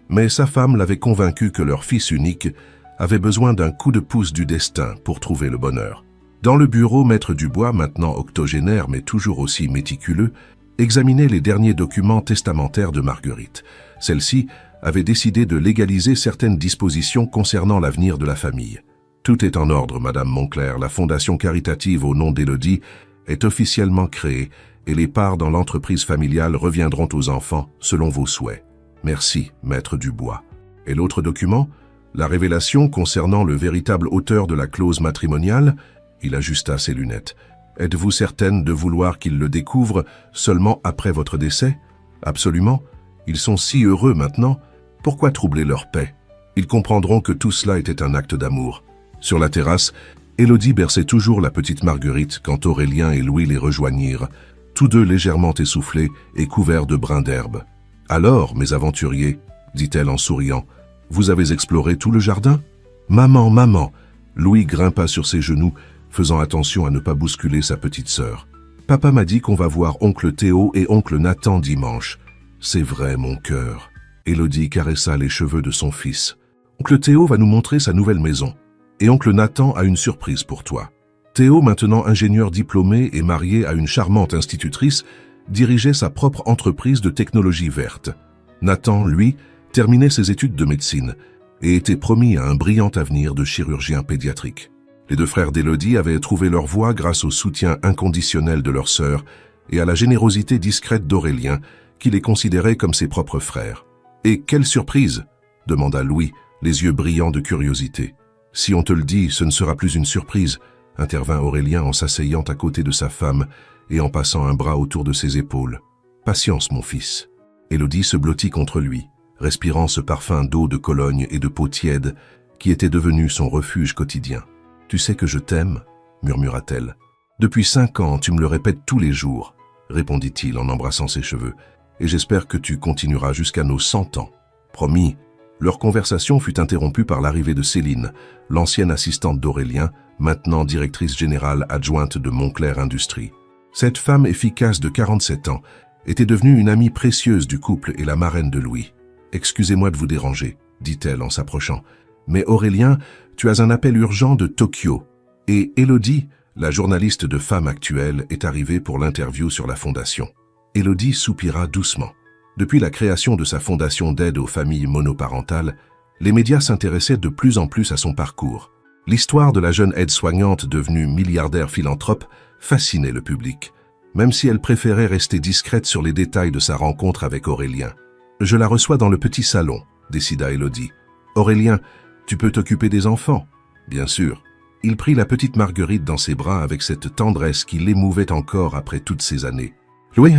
mais sa femme l'avait convaincu que leur fils unique avait besoin d'un coup de pouce du destin pour trouver le bonheur. Dans le bureau, Maître Dubois, maintenant octogénaire mais toujours aussi méticuleux, examinait les derniers documents testamentaires de Marguerite. Celle-ci avait décidé de légaliser certaines dispositions concernant l'avenir de la famille. Tout est en ordre, Madame Moncler. La fondation caritative au nom d'Élodie est officiellement créée et les parts dans l'entreprise familiale reviendront aux enfants selon vos souhaits. Merci, Maître Dubois. Et l'autre document? La révélation concernant le véritable auteur de la clause matrimoniale? Il ajusta ses lunettes. Êtes-vous certaine de vouloir qu'il le découvre seulement après votre décès? Absolument. Ils sont si heureux maintenant. Pourquoi troubler leur paix? Ils comprendront que tout cela était un acte d'amour. Sur la terrasse, Élodie berçait toujours la petite Marguerite quand Aurélien et Louis les rejoignirent, tous deux légèrement essoufflés et couverts de brins d'herbe. « Alors, mes aventuriers, dit-elle en souriant, vous avez exploré tout le jardin? »« Maman, maman !» Louis grimpa sur ses genoux, faisant attention à ne pas bousculer sa petite sœur. « Papa m'a dit qu'on va voir oncle Théo et oncle Nathan dimanche. »« C'est vrai, mon cœur. » Élodie caressa les cheveux de son fils. « Oncle Théo va nous montrer sa nouvelle maison. Et oncle Nathan a une surprise pour toi. » Théo, maintenant ingénieur diplômé et marié à une charmante institutrice, dirigeait sa propre entreprise de technologie verte. Nathan, lui, terminait ses études de médecine et était promis à un brillant avenir de chirurgien pédiatrique. Les deux frères d'Élodie avaient trouvé leur voie grâce au soutien inconditionnel de leur sœur et à la générosité discrète d'Aurélien, qui les considérait comme ses propres frères. « Et quelle surprise !» demanda Louis, les yeux brillants de curiosité. « Si on te le dit, ce ne sera plus une surprise », intervint Aurélien en s'asseyant à côté de sa femme et en passant un bras autour de ses épaules. « Patience, mon fils. » Élodie se blottit contre lui, respirant ce parfum d'eau de Cologne et de peau tiède qui était devenu son refuge quotidien. « Tu sais que je t'aime » murmura-t-elle. « Depuis 5 ans, tu me le répètes tous les jours » répondit-il en embrassant ses cheveux. « Et j'espère que tu continueras jusqu'à nos 100 ans. » Promis. Leur conversation fut interrompue par l'arrivée de Céline, l'ancienne assistante d'Aurélien, maintenant directrice générale adjointe de Moncler Industries. Cette femme efficace de 47 ans était devenue une amie précieuse du couple et la marraine de Louis. « Excusez-moi de vous déranger, » dit-elle en s'approchant. « Mais Aurélien, tu as un appel urgent de Tokyo. Et Élodie, la journaliste de Femme Actuelle, est arrivée pour l'interview sur la fondation. » Élodie soupira doucement. Depuis la création de sa fondation d'aide aux familles monoparentales, les médias s'intéressaient de plus en plus à son parcours. L'histoire de la jeune aide-soignante devenue milliardaire philanthrope fascinait le public, même si elle préférait rester discrète sur les détails de sa rencontre avec Aurélien. « Je la reçois dans le petit salon », décida Élodie. « Aurélien, tu peux t'occuper des enfants ?»« Bien sûr. » Il prit la petite Marguerite dans ses bras avec cette tendresse qui l'émouvait encore après toutes ces années. « Louis,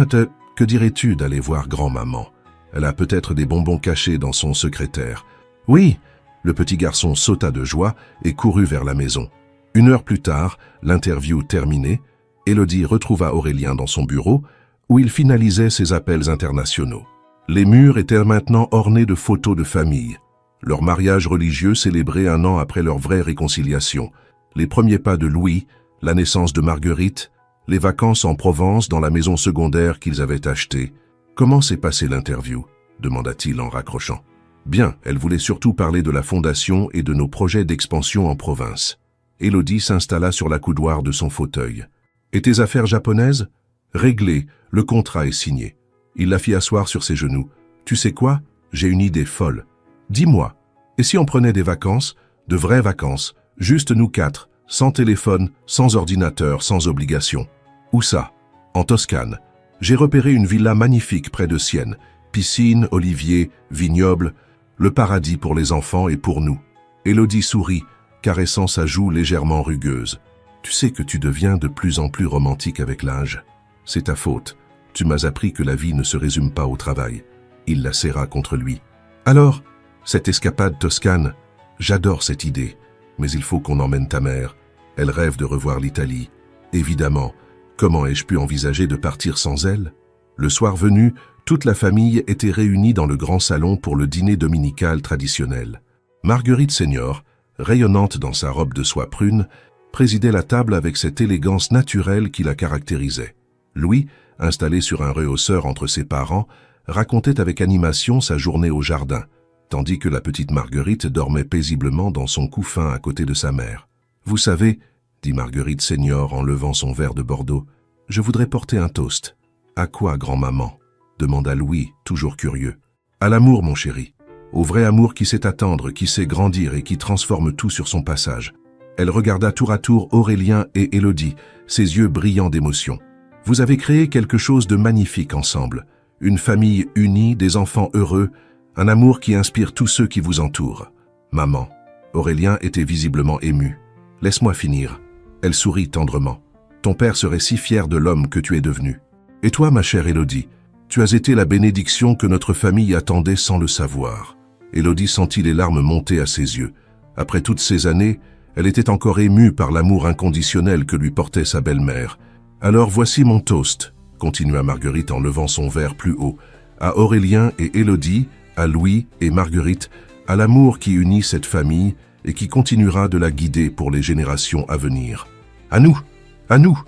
que dirais-tu d'aller voir grand-maman? Elle a peut-être des bonbons cachés dans son secrétaire. »« Oui !» Le petit garçon sauta de joie et courut vers la maison. 1 heure plus tard, l'interview terminée, Élodie retrouva Aurélien dans son bureau où il finalisait ses appels internationaux. Les murs étaient maintenant ornés de photos de famille. Leur mariage religieux célébré 1 an après leur vraie réconciliation. Les premiers pas de Louis, la naissance de Marguerite, les vacances en Provence dans la maison secondaire qu'ils avaient achetée. « Comment s'est passée l'interview » demanda-t-il en raccrochant. « Bien, elle voulait surtout parler de la fondation et de nos projets d'expansion en province. » Élodie s'installa sur l'accoudoir de son fauteuil. « Et tes affaires japonaises ?»« Réglées, le contrat est signé. » Il la fit asseoir sur ses genoux. « Tu sais quoi? J'ai une idée folle. Dis-moi, et si on prenait des vacances, de vraies vacances, juste nous 4, sans téléphone, sans ordinateur, sans obligation. Où ça? En Toscane. J'ai repéré une villa magnifique près de Sienne. Piscine, olivier, vignoble, le paradis pour les enfants et pour nous. » Élodie sourit, caressant sa joue légèrement rugueuse. « Tu sais que tu deviens de plus en plus romantique avec l'âge. C'est ta faute. Tu m'as appris que la vie ne se résume pas au travail. » Il la serra contre lui. « Alors, cette escapade toscane, j'adore cette idée. Mais il faut qu'on emmène ta mère. Elle rêve de revoir l'Italie. Évidemment, comment ai-je pu envisager de partir sans elle? » Le soir venu, toute la famille était réunie dans le grand salon pour le dîner dominical traditionnel. Marguerite senior, rayonnante dans sa robe de soie prune, présidait la table avec cette élégance naturelle qui la caractérisait. Louis, installé sur un rehausseur entre ses parents, racontait avec animation sa journée au jardin, tandis que la petite Marguerite dormait paisiblement dans son couffin à côté de sa mère. « Vous savez, » dit Marguerite senior en levant son verre de Bordeaux, « je voudrais porter un toast. »« À quoi, grand-maman » demanda Louis, toujours curieux. « À l'amour, mon chéri. Au vrai amour qui sait attendre, qui sait grandir et qui transforme tout sur son passage. » Elle regarda tour à tour Aurélien et Élodie, ses yeux brillants d'émotion. « Vous avez créé quelque chose de magnifique ensemble. Une famille unie, des enfants heureux, un amour qui inspire tous ceux qui vous entourent. Maman. » Aurélien était visiblement ému. « Laisse-moi finir. » Elle sourit tendrement. « Ton père serait si fier de l'homme que tu es devenu. Et toi, ma chère Élodie, tu as été la bénédiction que notre famille attendait sans le savoir. » Élodie sentit les larmes monter à ses yeux. Après toutes ces années, elle était encore émue par l'amour inconditionnel que lui portait sa belle-mère. « Alors voici mon toast », continua Marguerite en levant son verre plus haut, à Aurélien et Élodie, à Louis et Marguerite, à l'amour qui unit cette famille et qui continuera de la guider pour les générations à venir. « À nous,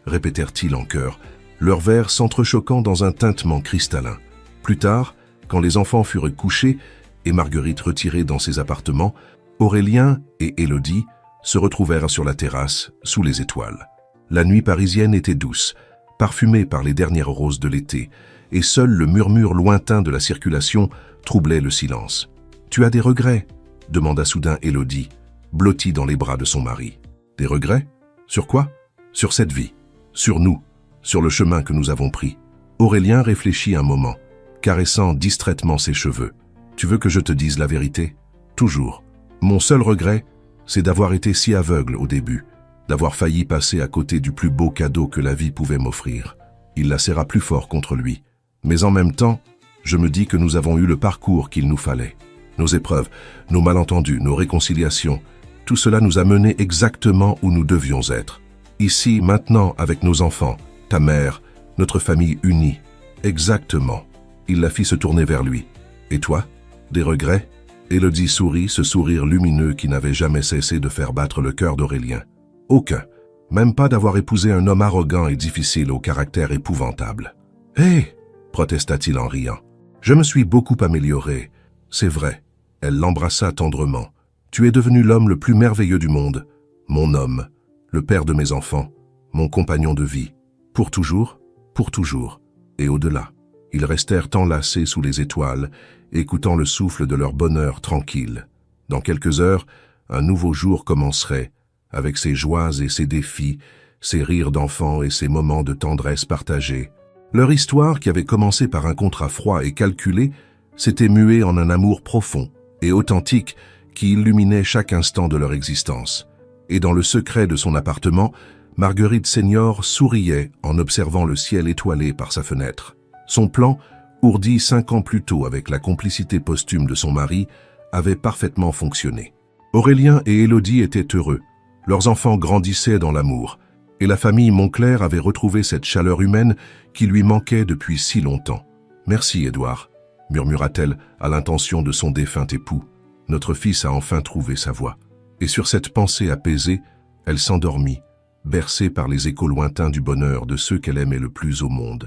répétèrent-ils en chœur, leurs verres s'entrechoquant dans un tintement cristallin. Plus tard, quand les enfants furent couchés et Marguerite retirée dans ses appartements, Aurélien et Élodie se retrouvèrent sur la terrasse, sous les étoiles. La nuit parisienne était douce, parfumée par les dernières roses de l'été, et seul le murmure lointain de la circulation troublait le silence. « Tu as des regrets ?» demanda soudain Élodie, blottie dans les bras de son mari. « Des regrets? Sur quoi? Sur cette vie, sur nous, sur le chemin que nous avons pris. » Aurélien réfléchit un moment, caressant distraitement ses cheveux. « Tu veux que je te dise la vérité? Toujours. Mon seul regret, c'est d'avoir été si aveugle au début, d'avoir failli passer à côté du plus beau cadeau que la vie pouvait m'offrir. » Il la serra plus fort contre lui. « Mais en même temps, je me dis que nous avons eu le parcours qu'il nous fallait. Nos épreuves, nos malentendus, nos réconciliations, tout cela nous a menés exactement où nous devions être. Ici, maintenant, avec nos enfants, ta mère, notre famille unie. Exactement. » Il la fit se tourner vers lui. « Et toi? Des regrets ?» Élodie sourit, ce sourire lumineux qui n'avait jamais cessé de faire battre le cœur d'Aurélien. « Aucun. Même pas d'avoir épousé un homme arrogant et difficile au caractère épouvantable. »« Hé !» protesta-t-il en riant. « Je me suis beaucoup amélioré. C'est vrai. » Elle l'embrassa tendrement. « Tu es devenu l'homme le plus merveilleux du monde. Mon homme, le père de mes enfants, mon compagnon de vie. Pour toujours, et au-delà. » Ils restèrent enlacés sous les étoiles, écoutant le souffle de leur bonheur tranquille. Dans quelques heures, un nouveau jour commencerait, avec ses joies et ses défis, ses rires d'enfants et ses moments de tendresse partagés. Leur histoire, qui avait commencé par un contrat froid et calculé, s'était muée en un amour profond et authentique qui illuminait chaque instant de leur existence. Et dans le secret de son appartement, Marguerite senior souriait en observant le ciel étoilé par sa fenêtre. Son plan, ourdi 5 ans plus tôt avec la complicité posthume de son mari, avait parfaitement fonctionné. Aurélien et Élodie étaient heureux. Leurs enfants grandissaient dans l'amour, et la famille Moncler avait retrouvé cette chaleur humaine qui lui manquait depuis si longtemps. « Merci, Édouard », murmura-t-elle à l'intention de son défunt époux. « Notre fils a enfin trouvé sa voie. » Et sur cette pensée apaisée, elle s'endormit, bercée par les échos lointains du bonheur de ceux qu'elle aimait le plus au monde.